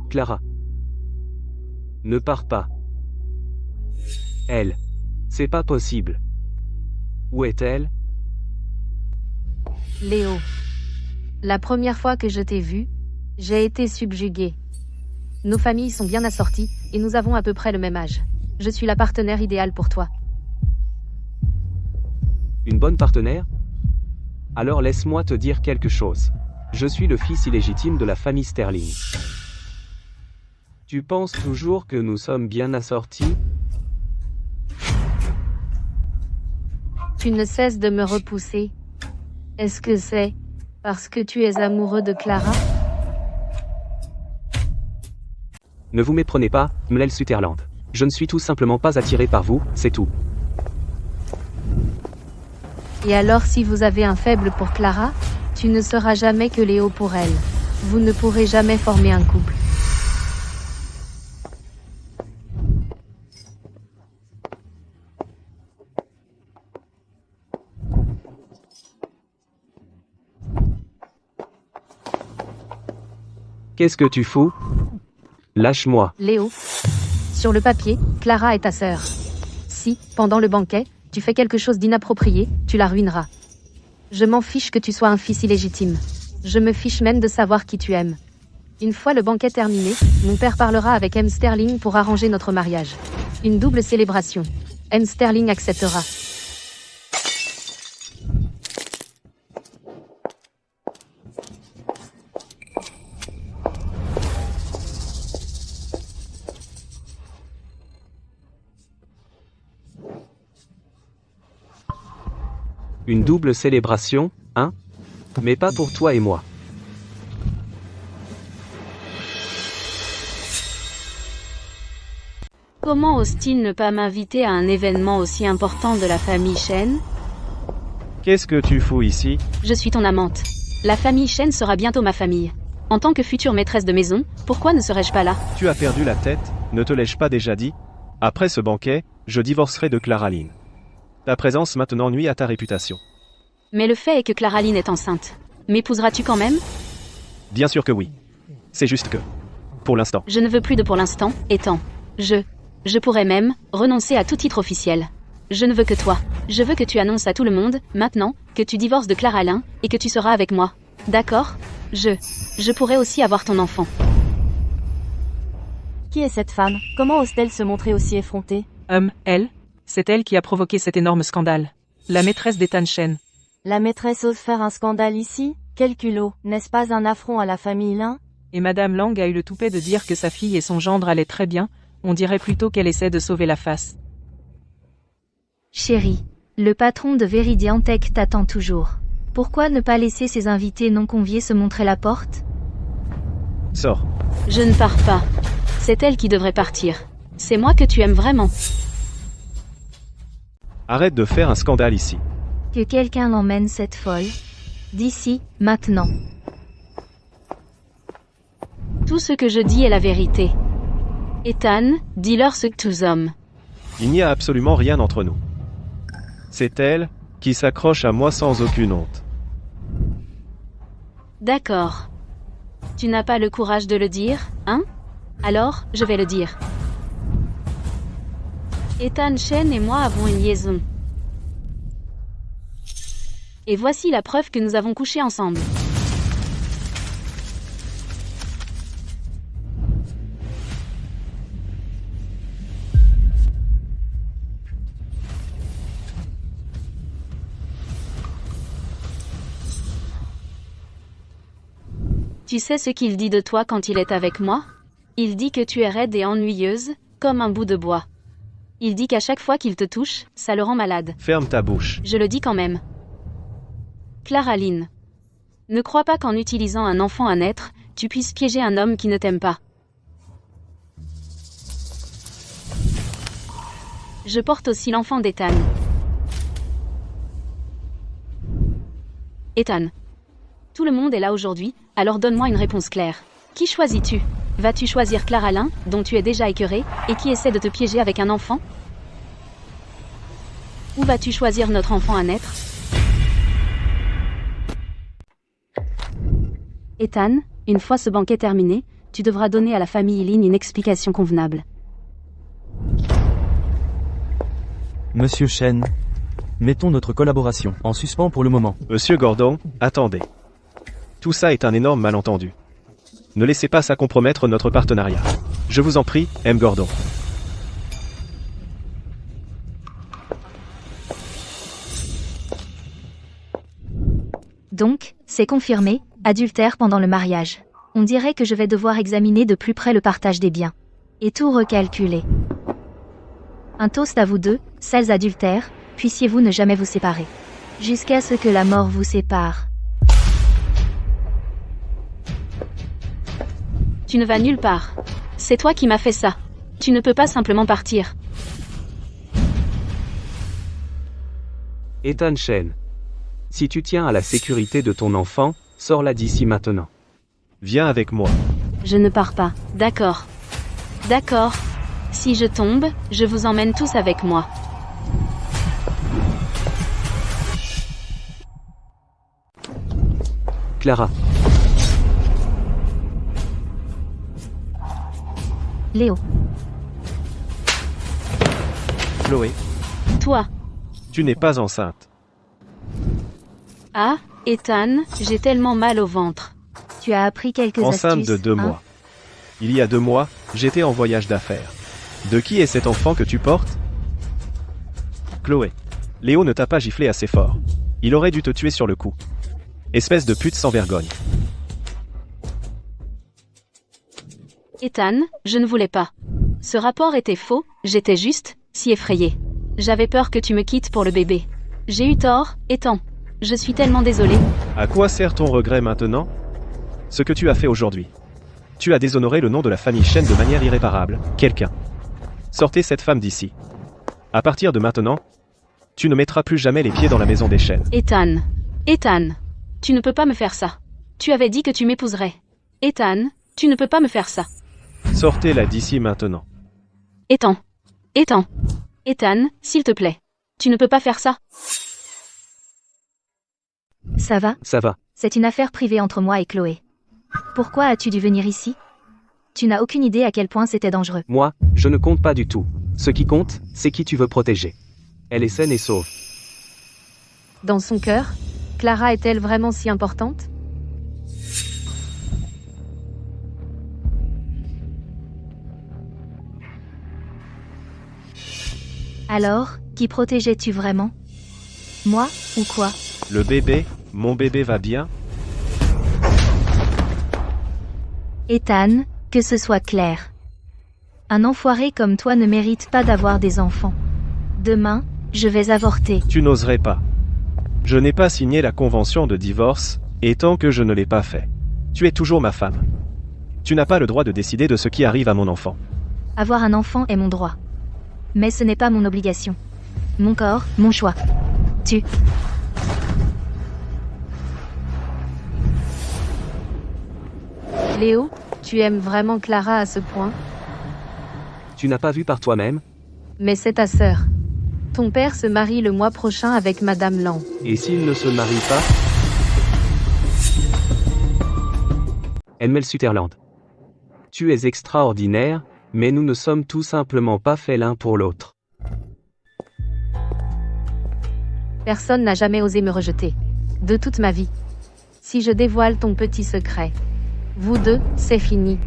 Clara. Ne pars pas. Elle. C'est pas possible. Où est-elle? Léo. La première fois que je t'ai vu, j'ai été subjuguée. Nos familles sont bien assorties, et nous avons à peu près le même âge. Je suis la partenaire idéale pour toi. Une bonne partenaire? Alors laisse-moi te dire quelque chose. Je suis le fils illégitime de la famille Sterling. Tu penses toujours que nous sommes bien assortis? Tu ne cesses de me repousser. Est-ce que c'est parce que tu es amoureux de Clara? Ne vous méprenez pas, ML Sutherland. Je ne suis tout simplement pas attiré par vous, c'est tout. Et alors si vous avez un faible pour Clara, tu ne seras jamais que Léo pour elle. Vous ne pourrez jamais former un couple. Qu'est-ce que tu fous? Lâche-moi. Léo. Sur le papier, Clara est ta sœur. Si, pendant le banquet, tu fais quelque chose d'inapproprié, tu la ruineras. Je m'en fiche que tu sois un fils illégitime. Je me fiche même de savoir qui tu aimes. Une fois le banquet terminé, mon père parlera avec M. Sterling pour arranger notre mariage. Une double célébration. M. Sterling acceptera. Une double célébration, hein? Mais pas pour toi et moi. Comment ose-t-il ne pas m'inviter à un événement aussi important de la famille Shen? Qu'est-ce que tu fous ici? Je suis ton amante. La famille Shen sera bientôt ma famille. En tant que future maîtresse de maison, pourquoi ne serais-je pas là? Tu as perdu la tête, ne te l'ai-je pas déjà dit? Après ce banquet, je divorcerai de Claraline. Ta présence maintenant nuit à ta réputation. Mais le fait est que Claraline est enceinte. M'épouseras-tu quand même? Bien sûr que oui. C'est juste que... Pour l'instant. Je ne veux plus de pour l'instant, étant. Je pourrais même renoncer à tout titre officiel. Je ne veux que toi. Je veux que tu annonces à tout le monde, maintenant, que tu divorces de Claralyn, et que tu seras avec moi. D'accord? Je pourrais aussi avoir ton enfant. Qui est cette femme? Comment ose-t-elle se montrer aussi effrontée? Elle, c'est elle qui a provoqué cet énorme scandale. La maîtresse d'Ethan Shen. La maîtresse ose faire un scandale ici? Quel culot, n'est-ce pas un affront à la famille Lin? Et Madame Lang a eu le toupet de dire que sa fille et son gendre allaient très bien, on dirait plutôt qu'elle essaie de sauver la face. Chérie, le patron de Veridian Tech t'attend toujours. Pourquoi ne pas laisser ses invités non conviés se montrer la porte? Sors. Je ne pars pas. C'est elle qui devrait partir. C'est moi que tu aimes vraiment. Arrête de faire un scandale ici. Que quelqu'un l'emmène cette folle. D'ici, maintenant. Tout ce que je dis est la vérité. Ethan, dis-leur ce que tous hommes. Il n'y a absolument rien entre nous. C'est elle qui s'accroche à moi sans aucune honte. D'accord. Tu n'as pas le courage de le dire, hein? Alors, je vais le dire. Ethan Shen et moi avons une liaison. Et voici la preuve que nous avons couché ensemble. Tu sais ce qu'il dit de toi quand il est avec moi? Il dit que tu es raide et ennuyeuse, comme un bout de bois. Il dit qu'à chaque fois qu'il te touche, ça le rend malade. Ferme ta bouche. Je le dis quand même. Claraline. Ne crois pas qu'en utilisant un enfant à naître, tu puisses piéger un homme qui ne t'aime pas. Je porte aussi l'enfant d'Ethan. Ethan. Tout le monde est là aujourd'hui, alors donne-moi une réponse claire. Qui choisis-tu? Vas-tu choisir Claralyn, dont tu es déjà écœuré, et qui essaie de te piéger avec un enfant? Ou vas-tu choisir notre enfant à naître? Ethan, une fois ce banquet terminé, tu devras donner à la famille Lin une explication convenable. Monsieur Shen, mettons notre collaboration en suspens pour le moment. Monsieur Gordon, attendez. Tout ça est un énorme malentendu. Ne laissez pas ça compromettre notre partenariat. Je vous en prie, M. Gordon. Donc, c'est confirmé, adultère pendant le mariage. On dirait que je vais devoir examiner de plus près le partage des biens. Et tout recalculer. Un toast à vous deux, sales adultères, puissiez-vous ne jamais vous séparer. Jusqu'à ce que la mort vous sépare. Tu ne vas nulle part. C'est toi qui m'as fait ça. Tu ne peux pas simplement partir. Ethan Shen. Si tu tiens à la sécurité de ton enfant, sors-la d'ici maintenant. Viens avec moi. Je ne pars pas. D'accord. D'accord. Si je tombe, je vous emmène tous avec moi. Clara. Léo. Chloé, Toi. tu n'es pas enceinte. Ah, Ethan, j'ai tellement mal au ventre. Tu as appris quelques Enceinte astuces, de 2 hein? mois. Il y a 2 mois, j'étais en voyage d'affaires. De qui est cet enfant que tu portes? Chloé. Léo ne t'a pas giflé assez fort. Il aurait dû te tuer sur le coup. Espèce de pute sans vergogne. Ethan, je ne voulais pas. Ce rapport était faux, j'étais juste, si effrayée. J'avais peur que tu me quittes pour le bébé. J'ai eu tort, Ethan. Je suis tellement désolée. À quoi sert ton regret maintenant? Ce que tu as fait aujourd'hui. Tu as déshonoré le nom de la famille Shen de manière irréparable. Quelqu'un. Sortez cette femme d'ici. À partir de maintenant, tu ne mettras plus jamais les pieds dans la maison des Shen. Ethan. Ethan. Tu ne peux pas me faire ça. Tu avais dit que tu m'épouserais. Ethan, tu ne peux pas me faire ça. Sortez-la d'ici maintenant. Ethan. Ethan. Ethan, s'il te plaît. Tu ne peux pas faire ça. Ça va? Ça va. C'est une affaire privée entre moi et Chloé. Pourquoi as-tu dû venir ici? Tu n'as aucune idée à quel point c'était dangereux. Moi, je ne compte pas du tout. Ce qui compte, c'est qui tu veux protéger. Elle est saine et sauve. Dans son cœur, Clara est-elle vraiment si importante? Alors, qui protégeais-tu vraiment? Moi, ou quoi? Le bébé, mon bébé va bien? Ethan, que ce soit clair. Un enfoiré comme toi ne mérite pas d'avoir des enfants. Demain, je vais avorter. Tu n'oserais pas. Je n'ai pas signé la convention de divorce, et tant que je ne l'ai pas fait, tu es toujours ma femme. Tu n'as pas le droit de décider de ce qui arrive à mon enfant. Avoir un enfant est mon droit. Mais ce n'est pas mon obligation. Mon corps, mon choix. Tu. Léo, tu aimes vraiment Clara à ce point? Tu n'as pas vu par toi-même? Mais c'est ta sœur. Ton père se marie le mois prochain avec Madame Lang. Et s'il ne se marie pas? Elmel Sutherland. Tu es extraordinaire, mais nous ne sommes tout simplement pas faits l'un pour l'autre. Personne n'a jamais osé me rejeter. De toute ma vie. Si je dévoile ton petit secret. Vous deux, c'est fini.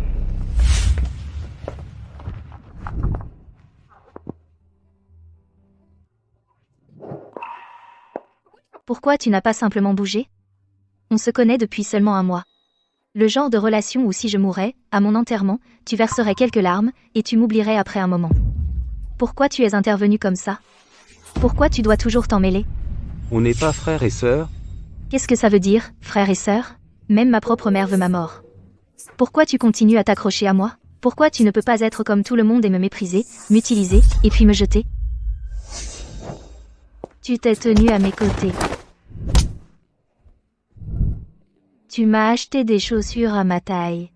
Pourquoi tu n'as pas simplement bougé? On se connaît depuis seulement un mois. Le genre de relation où si je mourais, à mon enterrement, tu verserais quelques larmes, et tu m'oublierais après un moment. Pourquoi tu es intervenu comme ça? Pourquoi tu dois toujours t'en mêler? On n'est pas frères et sœurs? Qu'est-ce que ça veut dire, frère et sœur? Même ma propre mère veut ma mort. Pourquoi tu continues à t'accrocher à moi? Pourquoi tu ne peux pas être comme tout le monde et me mépriser, m'utiliser, et puis me jeter? Tu t'es tenu à mes côtés. Tu m'as acheté des chaussures à ma taille.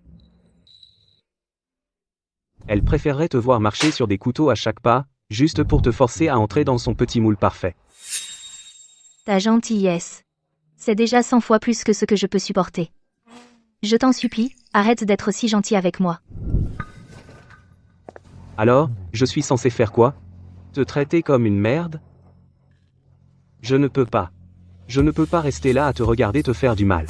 Elle préférerait te voir marcher sur des couteaux à chaque pas, juste pour te forcer à entrer dans son petit moule parfait. Ta gentillesse. C'est déjà 100 fois plus que ce que je peux supporter. Je t'en supplie, arrête d'être si gentil avec moi. Alors, je suis censé faire quoi? Te traiter comme une merde? Je ne peux pas. Je ne peux pas rester là à te regarder te faire du mal.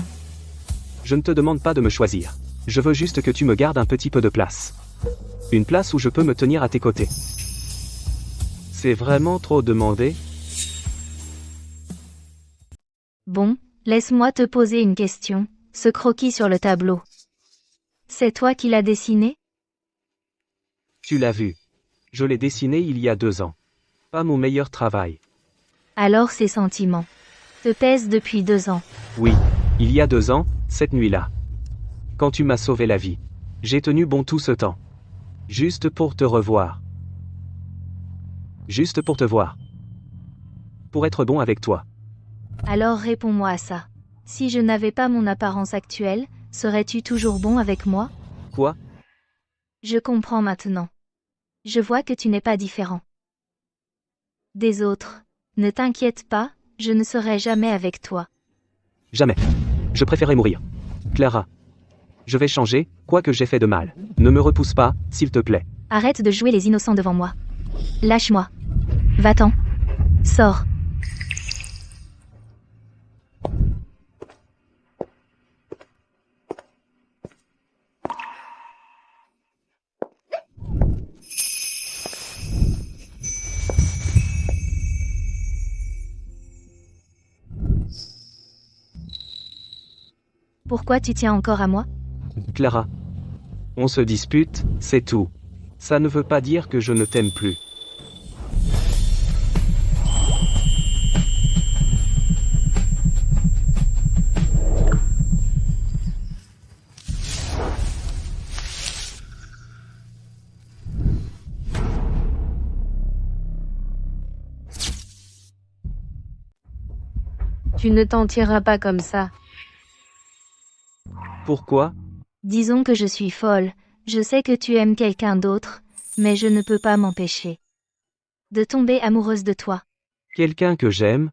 Je ne te demande pas de me choisir. Je veux juste que tu me gardes un petit peu de place. Une place où je peux me tenir à tes côtés. C'est vraiment trop demandé? Bon, laisse-moi te poser une question. Ce croquis sur le tableau. C'est toi qui l'as dessiné? Tu l'as vu. Je l'ai dessiné il y a 2 ans. Pas mon meilleur travail. Alors ces sentiments te pèsent depuis 2 ans. Oui, il y a 2 ans, cette nuit-là. Quand tu m'as sauvé la vie. J'ai tenu bon tout ce temps. Juste pour te revoir. Juste pour te voir. Pour être bon avec toi. Alors réponds-moi à ça. Si je n'avais pas mon apparence actuelle, serais-tu toujours bon avec moi? Quoi? Je comprends maintenant. Je vois que tu n'es pas différent des autres. Ne t'inquiète pas, je ne serai jamais avec toi. Jamais. Je préférerais mourir. Clara. Je vais changer, quoi que j'ai fait de mal. Ne me repousse pas, s'il te plaît. Arrête de jouer les innocents devant moi. Lâche-moi. Va-t'en. Sors. Pourquoi tu tiens encore à moi? Clara. On se dispute, c'est tout. Ça ne veut pas dire que je ne t'aime plus. Tu ne t'en tireras pas comme ça. Pourquoi? Disons que je suis folle, je sais que tu aimes quelqu'un d'autre, mais je ne peux pas m'empêcher de tomber amoureuse de toi. Quelqu'un que j'aime?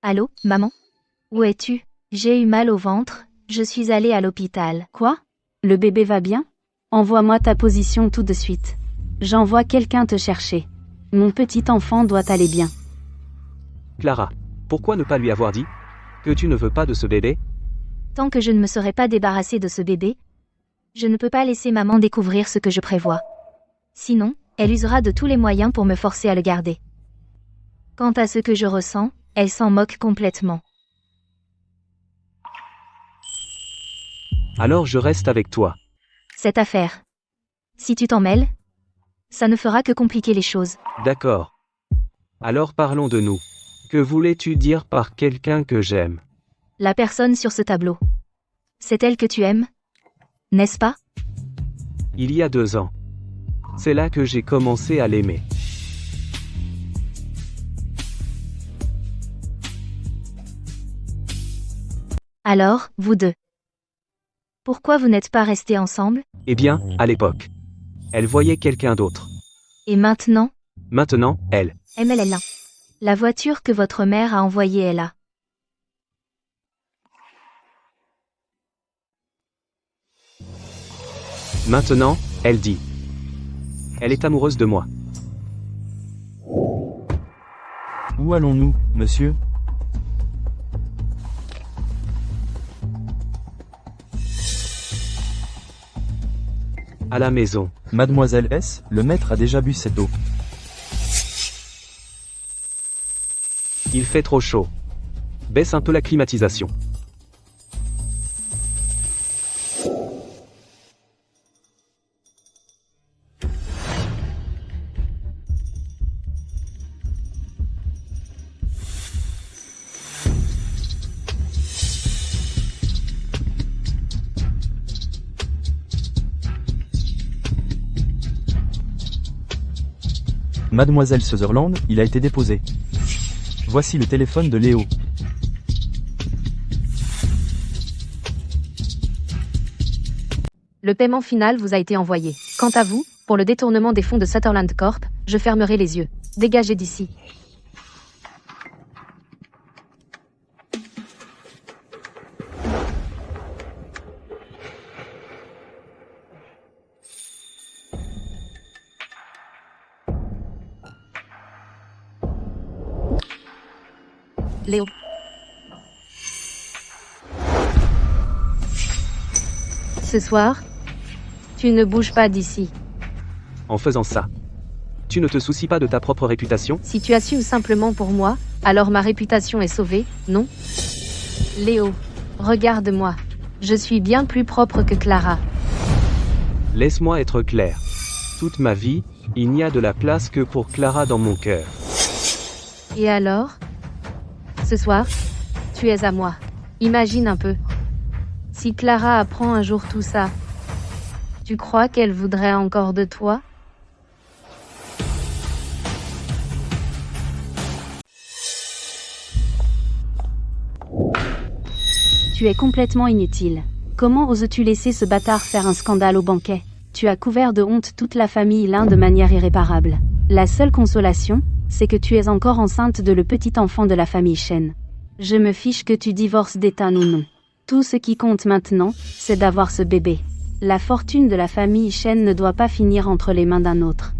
Allô, maman? Où es-tu? J'ai eu mal au ventre, je suis allée à l'hôpital. Quoi? Le bébé va bien? Envoie-moi ta position tout de suite. J'envoie quelqu'un te chercher. Mon petit enfant doit aller bien. Clara, pourquoi ne pas lui avoir dit que tu ne veux pas de ce bébé? Tant que je ne me serai pas débarrassée de ce bébé, je ne peux pas laisser maman découvrir ce que je prévois. Sinon, elle usera de tous les moyens pour me forcer à le garder. Quant à ce que je ressens, elle s'en moque complètement. Alors je reste avec toi. Cette affaire. Si tu t'en mêles, ça ne fera que compliquer les choses. D'accord. Alors parlons de nous. Que voulais-tu dire par quelqu'un que j'aime? La personne sur ce tableau. C'est elle que tu aimes? N'est-ce pas? Il y a 2 ans. C'est là que j'ai commencé à l'aimer. Alors, vous deux. Pourquoi vous n'êtes pas restés ensemble? Eh bien, à l'époque. Elle voyait quelqu'un d'autre. Et maintenant? Maintenant, elle. MLL1. La voiture que votre mère a envoyée est là. Maintenant, elle dit. Elle est amoureuse de moi. Où allons-nous, monsieur? À la maison. Mademoiselle S, le maître a déjà bu cette eau. Il fait trop chaud. Baisse un peu la climatisation. Mademoiselle Sutherland, il a été déposé. Voici le téléphone de Léo. Le paiement final vous a été envoyé. Quant à vous, pour le détournement des fonds de Sutherland Corp, je fermerai les yeux. Dégagez d'ici. Léo. Ce soir, tu ne bouges pas d'ici. En faisant ça, tu ne te soucies pas de ta propre réputation? Si tu assumes simplement pour moi, alors ma réputation est sauvée, non? Léo, regarde-moi. Je suis bien plus propre que Clara. Laisse-moi être clair. Toute ma vie, il n'y a de la place que pour Clara dans mon cœur. Et alors? Ce soir, tu es à moi. Imagine un peu. Si Clara apprend un jour tout ça, tu crois qu'elle voudrait encore de toi? Tu es complètement inutile. Comment oses-tu laisser ce bâtard faire un scandale au banquet? Tu as couvert de honte toute la famille Lin de manière irréparable. La seule consolation, c'est que tu es encore enceinte de le petit enfant de la famille Shen. Je me fiche que tu divorces d'Ethan ou non. Tout ce qui compte maintenant, c'est d'avoir ce bébé. La fortune de la famille Shen ne doit pas finir entre les mains d'un autre.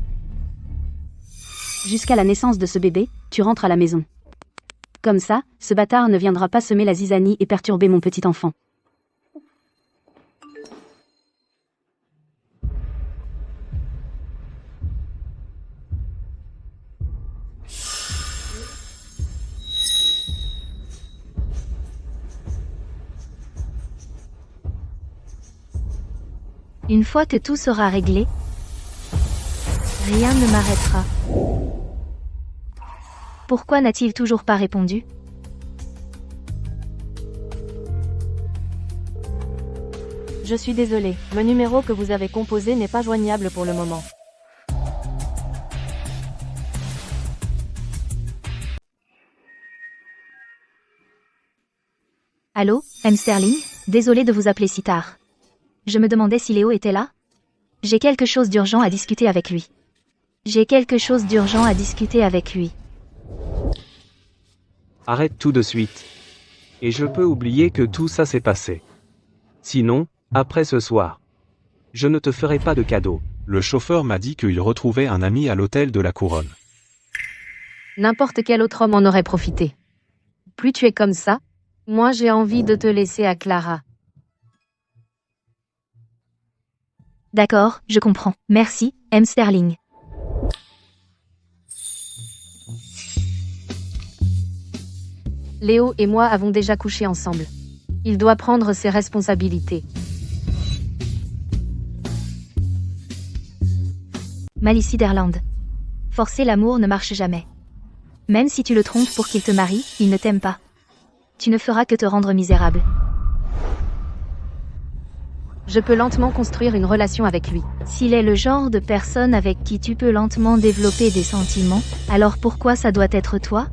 Jusqu'à la naissance de ce bébé, tu rentres à la maison. Comme ça, ce bâtard ne viendra pas semer la zizanie et perturber mon petit enfant. Une fois que tout sera réglé, rien ne m'arrêtera. Pourquoi n'a-t-il toujours pas répondu? Je suis désolé, le numéro que vous avez composé n'est pas joignable pour le moment. Allô, M. Sterling? Désolé de vous appeler si tard. Je me demandais si Léo était là? J'ai quelque chose d'urgent à discuter avec lui. Arrête tout de suite. Et je peux oublier que tout ça s'est passé. Sinon, après ce soir, je ne te ferai pas de cadeau. Le chauffeur m'a dit qu'il retrouvait un ami à l'hôtel de la Couronne. N'importe quel autre homme en aurait profité. Plus tu es comme ça, moins j'ai envie de te laisser à Clara. D'accord, je comprends. Merci, M. Sterling. Léo et moi avons déjà couché ensemble. Il doit prendre ses responsabilités. Malice Sutherland. Forcer l'amour ne marche jamais. Même si tu le trompes pour qu'il te marie, il ne t'aime pas. Tu ne feras que te rendre misérable. Je peux lentement construire une relation avec lui. S'il est le genre de personne avec qui tu peux lentement développer des sentiments, alors pourquoi ça doit être toi?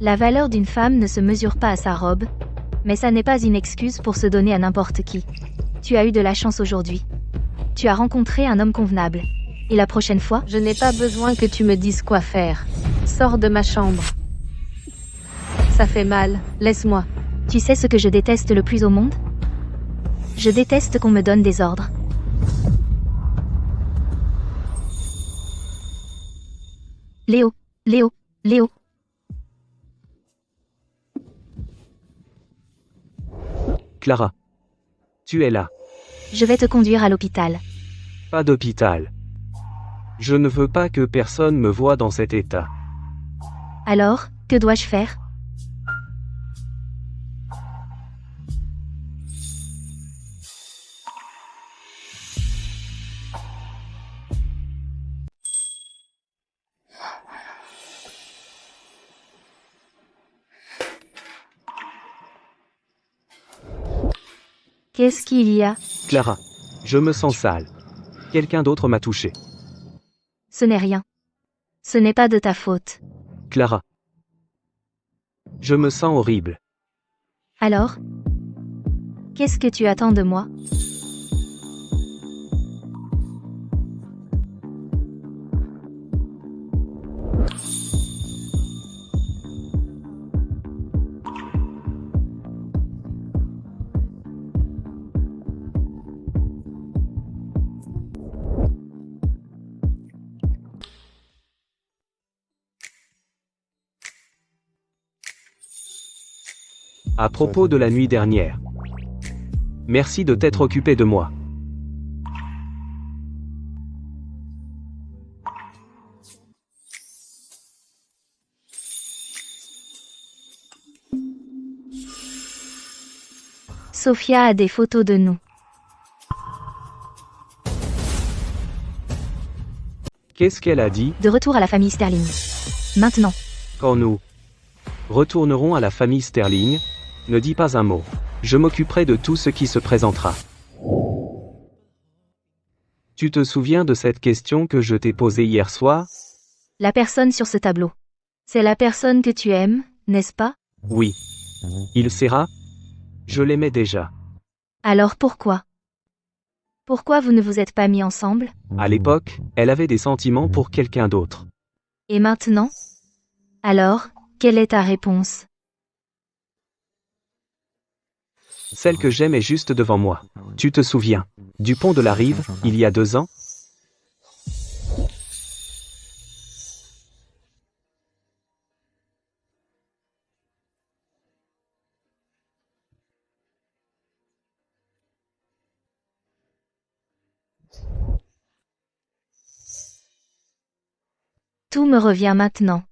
La valeur d'une femme ne se mesure pas à sa robe, mais ça n'est pas une excuse pour se donner à n'importe qui. Tu as eu de la chance aujourd'hui. Tu as rencontré un homme convenable. Et la prochaine fois? Je n'ai pas besoin que tu me dises quoi faire. Sors de ma chambre. Ça fait mal, laisse-moi. Tu sais ce que je déteste le plus au monde? Je déteste qu'on me donne des ordres. Léo, Léo, Léo. Clara. Tu es là. Je vais te conduire à l'hôpital. Pas d'hôpital. Je ne veux pas que personne me voie dans cet état. Alors, que dois-je faire? Qu'est-ce qu'il y a? Clara. Je me sens sale. Quelqu'un d'autre m'a touché. Ce n'est rien. Ce n'est pas de ta faute. Clara. Je me sens horrible. Alors? Qu'est-ce que tu attends de moi? À propos de la nuit dernière. Merci de t'être occupé de moi. Sophia a des photos de nous. Qu'est-ce qu'elle a dit? De retour à la famille Sterling. Maintenant. Quand nous retournerons à la famille Sterling, ne dis pas un mot. Je m'occuperai de tout ce qui se présentera. Tu te souviens de cette question que je t'ai posée hier soir? La personne sur ce tableau. C'est la personne que tu aimes, n'est-ce pas? Oui. Il sera? Je l'aimais déjà. Alors pourquoi? Pourquoi vous ne vous êtes pas mis ensemble? À l'époque, elle avait des sentiments pour quelqu'un d'autre. Et maintenant? Alors, quelle est ta réponse? Celle que j'aime est juste devant moi. Tu te souviens du pont de la Rive, il y a 2 ans? Tout me revient maintenant.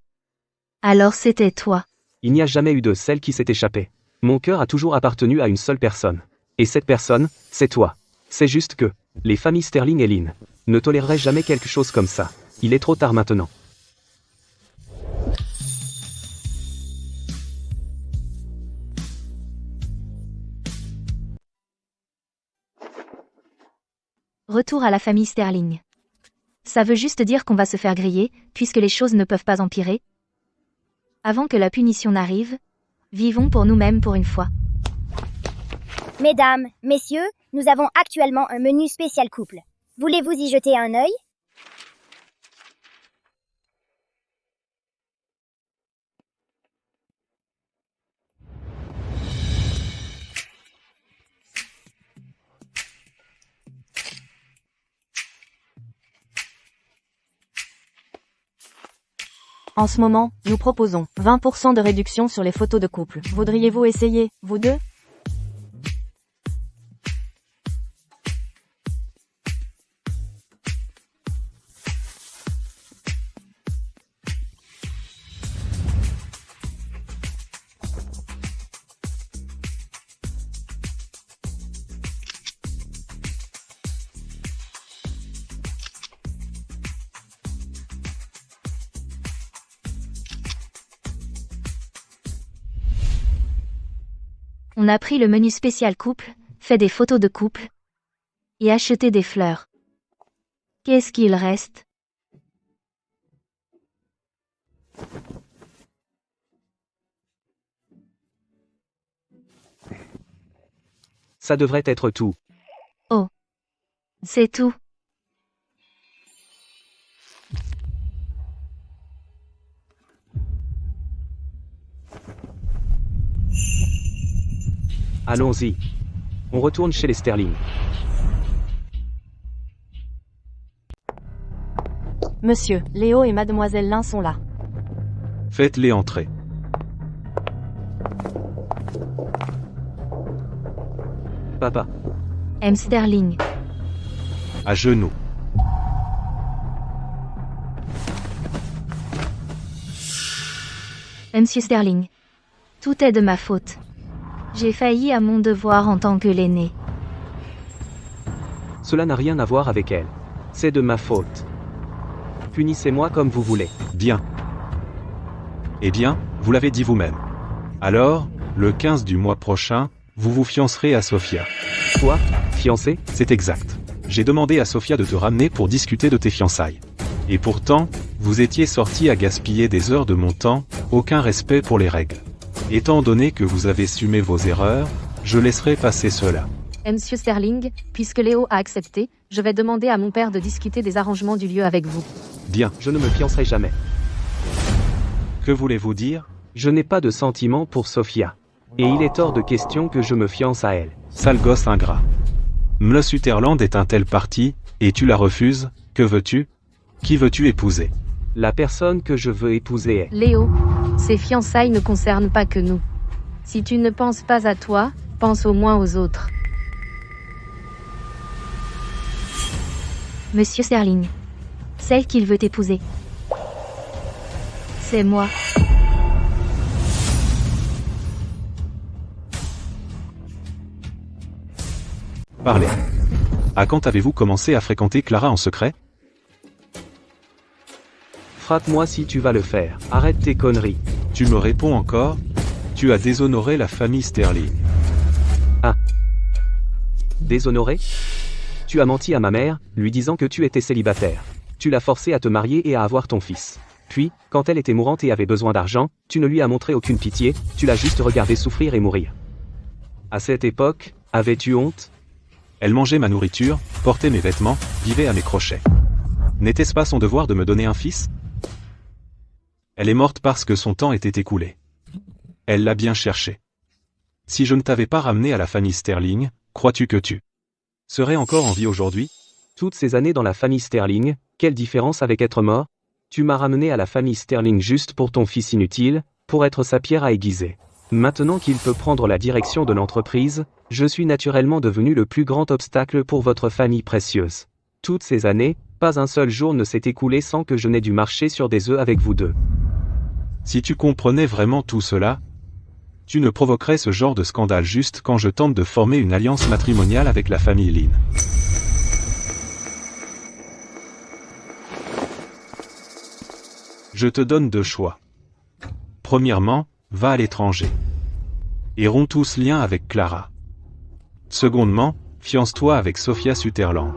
Alors c'était toi. Il n'y a jamais eu de celle qui s'est échappée. Mon cœur a toujours appartenu à une seule personne. Et cette personne, c'est toi. C'est juste que, les familles Sterling et Lynn, ne toléreraient jamais quelque chose comme ça. Il est trop tard maintenant. Retour à la famille Sterling. Ça veut juste dire qu'on va se faire griller, puisque les choses ne peuvent pas empirer. Avant que la punition n'arrive, vivons pour nous-mêmes pour une fois. Mesdames, messieurs, nous avons actuellement un menu spécial couple. Voulez-vous y jeter un œil? En ce moment, nous proposons 20% de réduction sur les photos de couple. Voudriez-vous essayer, vous deux? On a pris le menu spécial couple, fait des photos de couple et acheté des fleurs. Qu'est-ce qu'il reste? Ça devrait être tout. Oh. C'est tout. Allons-y. On retourne chez les Sterling. Monsieur, Léo et Mademoiselle Lin sont là. Faites-les entrer. Papa. M. Sterling. À genoux. Monsieur Sterling. Tout est de ma faute. J'ai failli à mon devoir en tant que l'aîné. Cela n'a rien à voir avec elle. C'est de ma faute. Punissez-moi comme vous voulez. Bien. Eh bien, vous l'avez dit vous-même. Alors, le 15 du mois prochain, vous vous fiancerez à Sophia. Quoi? Fiancé? C'est exact. J'ai demandé à Sophia de te ramener pour discuter de tes fiançailles. Et pourtant, vous étiez sorti à gaspiller des heures de mon temps, aucun respect pour les règles. Étant donné que vous avez assumé vos erreurs, je laisserai passer cela. Monsieur Sterling, puisque Léo a accepté, je vais demander à mon père de discuter des arrangements du lieu avec vous. Bien. Je ne me fiancerai jamais. Que voulez-vous dire? Je n'ai pas de sentiment pour Sophia. Et il est hors de question que je me fiance à elle. Sale gosse ingrat. M. Sutherland est un tel parti, et tu la refuses, que veux-tu? Qui veux-tu épouser? La personne que je veux épouser est... Léo, ces fiançailles ne concernent pas que nous. Si tu ne penses pas à toi, pense au moins aux autres. Monsieur Sterling. Celle qu'il veut épouser. C'est moi. Parlez. À quand avez-vous commencé à fréquenter Clara en secret? Frappe-moi si tu vas le faire. Arrête tes conneries. Tu me réponds encore? Tu as déshonoré la famille Sterling. Ah. Déshonoré? Tu as menti à ma mère, lui disant que tu étais célibataire. Tu l'as forcée à te marier et à avoir ton fils. Puis, quand elle était mourante et avait besoin d'argent, tu ne lui as montré aucune pitié, tu l'as juste regardée souffrir et mourir. À cette époque, avais-tu honte? Elle mangeait ma nourriture, portait mes vêtements, vivait à mes crochets. N'était-ce pas son devoir de me donner un fils? Elle est morte parce que son temps était écoulé. Elle l'a bien cherché. Si je ne t'avais pas ramené à la famille Sterling, crois-tu que tu serais encore en vie aujourd'hui? Toutes ces années dans la famille Sterling, quelle différence avec être mort? Tu m'as ramené à la famille Sterling juste pour ton fils inutile, pour être sa pierre à aiguiser. Maintenant qu'il peut prendre la direction de l'entreprise, je suis naturellement devenu le plus grand obstacle pour votre famille précieuse. Toutes ces années, pas un seul jour ne s'est écoulé sans que je n'ai dû marcher sur des œufs avec vous deux. Si tu comprenais vraiment tout cela, tu ne provoquerais ce genre de scandale juste quand je tente de former une alliance matrimoniale avec la famille Lin. Je te donne deux choix. Premièrement, va à l'étranger. Et romps tous liens avec Clara. Secondement, fiance-toi avec Sophia Sutherland.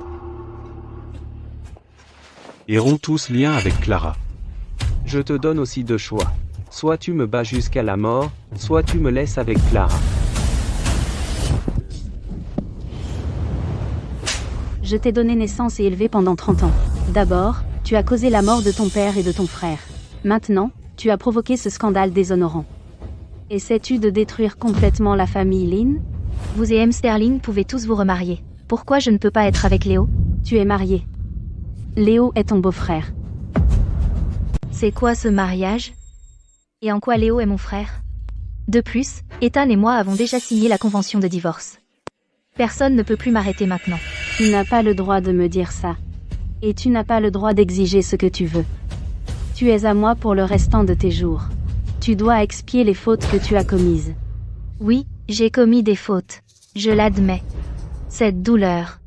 Et romps tous liens avec Clara. Je te donne aussi deux choix. Soit tu me bats jusqu'à la mort, soit tu me laisses avec Clara. Je t'ai donné naissance et élevé pendant 30 ans. D'abord, tu as causé la mort de ton père et de ton frère. Maintenant, tu as provoqué ce scandale déshonorant. Essaies-tu de détruire complètement la famille Lin? Vous et M. Sterling pouvez tous vous remarier. Pourquoi je ne peux pas être avec Léo? Tu es marié. Léo est ton beau-frère. C'est quoi ce mariage? Et en quoi Léo est mon frère? De plus, Ethan et moi avons déjà signé la convention de divorce. Personne ne peut plus m'arrêter maintenant. Tu n'as pas le droit de me dire ça. Et tu n'as pas le droit d'exiger ce que tu veux. Tu es à moi pour le restant de tes jours. Tu dois expier les fautes que tu as commises. Oui, j'ai commis des fautes. Je l'admets. Cette douleur,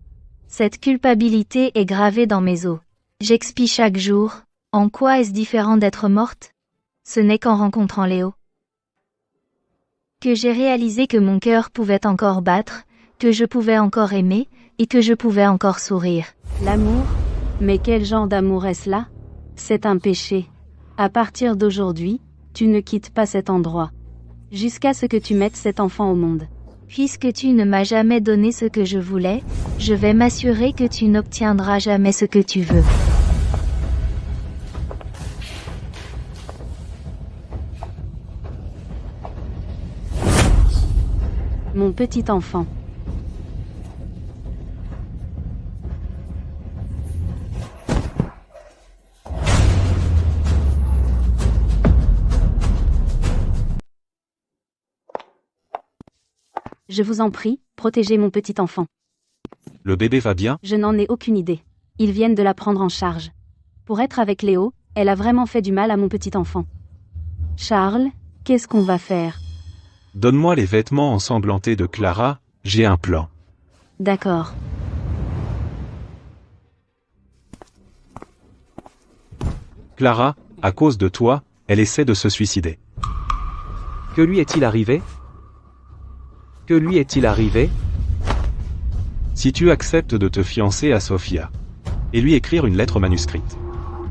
cette culpabilité est gravée dans mes os. J'expie chaque jour. En quoi est-ce différent d'être morte? Ce n'est qu'en rencontrant Léo que j'ai réalisé que mon cœur pouvait encore battre, que je pouvais encore aimer, et que je pouvais encore sourire. L'amour? Mais quel genre d'amour est-ce là? C'est un péché. À partir d'aujourd'hui, tu ne quittes pas cet endroit. Jusqu'à ce que tu mettes cet enfant au monde. Puisque tu ne m'as jamais donné ce que je voulais, je vais m'assurer que tu n'obtiendras jamais ce que tu veux. Mon petit enfant. Je vous en prie, protégez mon petit enfant. Le bébé va bien? Je n'en ai aucune idée. Ils viennent de la prendre en charge. Pour être avec Léo, elle a vraiment fait du mal à mon petit enfant. Charles, qu'est-ce qu'on va faire? Donne-moi les vêtements ensanglantés de Clara, j'ai un plan. D'accord. Clara, à cause de toi, elle essaie de se suicider. Que lui est-il arrivé? Que lui est-il arrivé? Si tu acceptes de te fiancer à Sophia, et lui écrire une lettre manuscrite,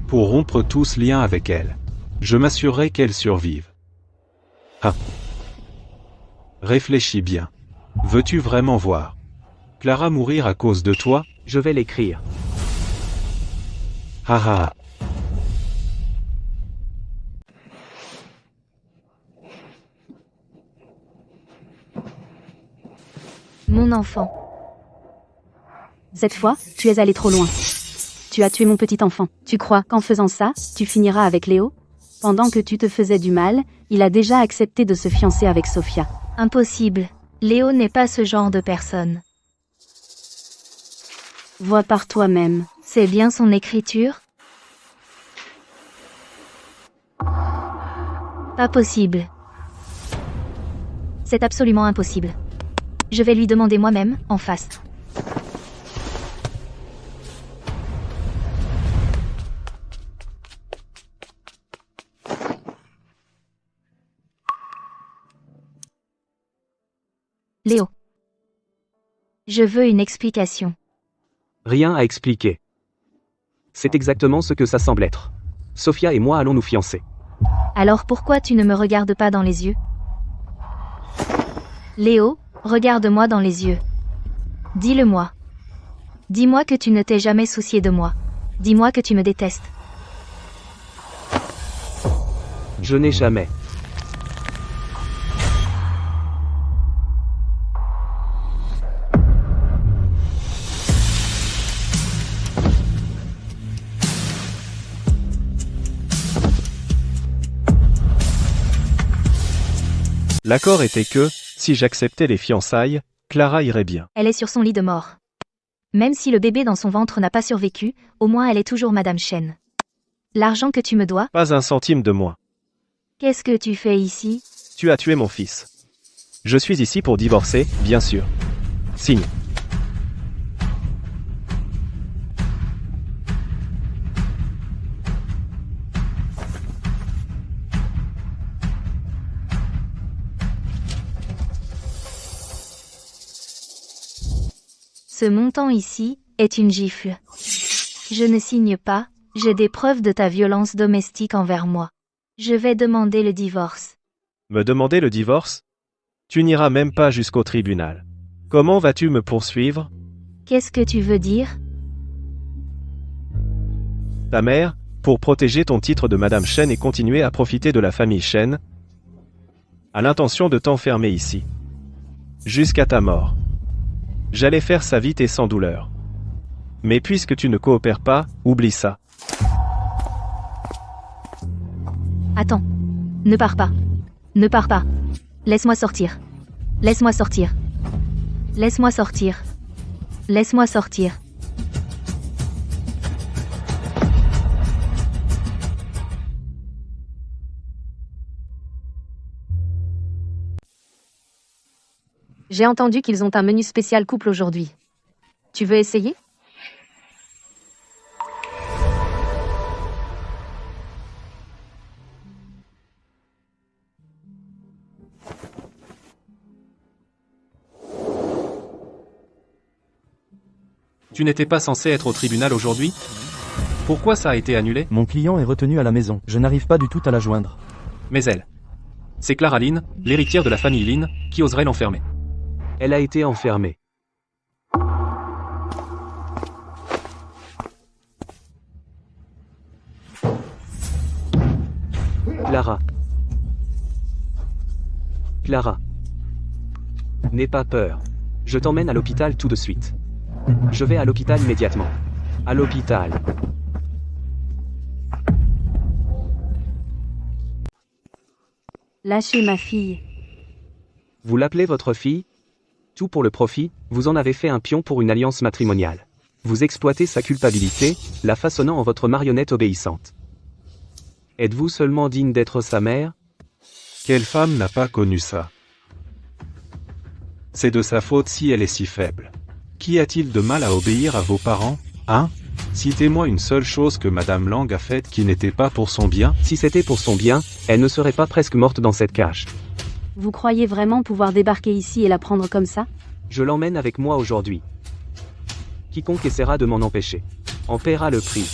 pour rompre tout ce lien avec elle, je m'assurerai qu'elle survive. Ah. Réfléchis bien. Veux-tu vraiment voir Clara mourir à cause de toi? Je vais l'écrire. Ah ah. Mon enfant. Cette fois, tu es allé trop loin. Tu as tué mon petit enfant. Tu crois qu'en faisant ça, tu finiras avec Léo? Pendant que tu te faisais du mal, il a déjà accepté de se fiancer avec Sophia. Impossible. Léo n'est pas ce genre de personne. Vois par toi-même. C'est bien son écriture? Pas possible. C'est absolument impossible. Je vais lui demander moi-même, en face. Léo. Je veux une explication. Rien à expliquer. C'est exactement ce que ça semble être. Sophia et moi allons nous fiancer. Alors pourquoi tu ne me regardes pas dans les yeux? Léo, regarde-moi dans les yeux. Dis-le-moi. Dis-moi que tu ne t'es jamais soucié de moi. Dis-moi que tu me détestes. Je n'ai jamais. L'accord était que, si j'acceptais les fiançailles, Clara irait bien. Elle est sur son lit de mort. Même si le bébé dans son ventre n'a pas survécu, au moins elle est toujours Madame Chen. L'argent que tu me dois? Pas un centime de moins. Qu'est-ce que tu fais ici? Tu as tué mon fils. Je suis ici pour divorcer, bien sûr. Signe. Ce montant ici est une gifle. Je ne signe pas, j'ai des preuves de ta violence domestique envers moi. Je vais demander le divorce. Me demander le divorce? Tu n'iras même pas jusqu'au tribunal. Comment vas-tu me poursuivre? Qu'est-ce que tu veux dire? Ta mère, pour protéger ton titre de Madame Chen et continuer à profiter de la famille Chen, a l'intention de t'enfermer ici. Jusqu'à ta mort. J'allais faire ça vite et sans douleur. Mais puisque tu ne coopères pas, oublie ça. Attends. Ne pars pas. Ne pars pas. Laisse-moi sortir. Laisse-moi sortir. Laisse-moi sortir. Laisse-moi sortir. J'ai entendu qu'ils ont un menu spécial couple aujourd'hui. Tu veux essayer? Tu n'étais pas censé être au tribunal aujourd'hui? Pourquoi ça a été annulé? Mon client est retenu à la maison. Je n'arrive pas du tout à la joindre. Mais elle. C'est Clara Lynn, l'héritière de la famille Lynn, qui oserait l'enfermer. Elle a été enfermée. Clara. Clara. N'aie pas peur. Je t'emmène à l'hôpital tout de suite. Je vais à l'hôpital immédiatement. À l'hôpital. Lâchez ma fille. Vous l'appelez votre fille? Tout pour le profit, vous en avez fait un pion pour une alliance matrimoniale. Vous exploitez sa culpabilité, la façonnant en votre marionnette obéissante. Êtes-vous seulement digne d'être sa mère? Quelle femme n'a pas connu ça? C'est de sa faute si elle est si faible. Qu'y a-t-il de mal à obéir à vos parents, hein? Citez-moi une seule chose que Madame Lang a faite qui n'était pas pour son bien. Si c'était pour son bien, elle ne serait pas presque morte dans cette cage. Vous croyez vraiment pouvoir débarquer ici et la prendre comme ça? Je l'emmène avec moi aujourd'hui. Quiconque essaiera de m'en empêcher en paiera le prix.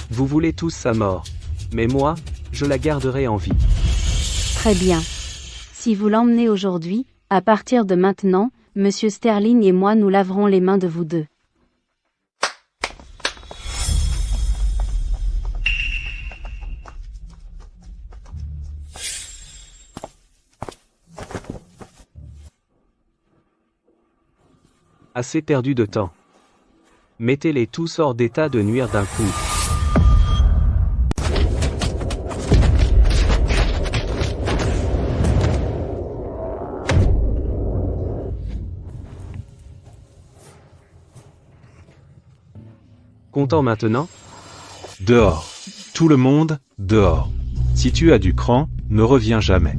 Vous voulez tous sa mort. Mais moi, je la garderai en vie. Très bien. Si vous l'emmenez aujourd'hui, à partir de maintenant, Monsieur Sterling et moi nous laverons les mains de vous deux. Assez perdu de temps. Mettez-les tous hors d'état de nuire d'un coup. Content maintenant? Dehors. Tout le monde, dehors. Si tu as du cran, ne reviens jamais.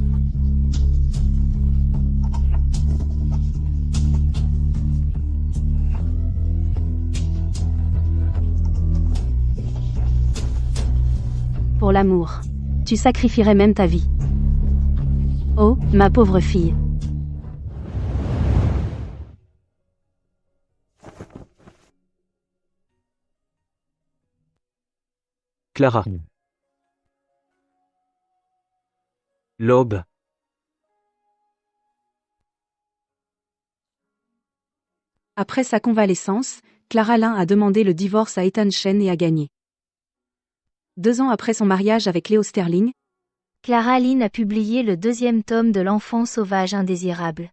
Pour l'amour. Tu sacrifierais même ta vie. Oh, ma pauvre fille. Clara. L'aube. Après sa convalescence, Clara Lynn a demandé le divorce à Ethan Chen et a gagné. 2 ans après son mariage avec Leo Sterling, Clara Lynn a publié le 2e tome de L'enfant sauvage indésirable.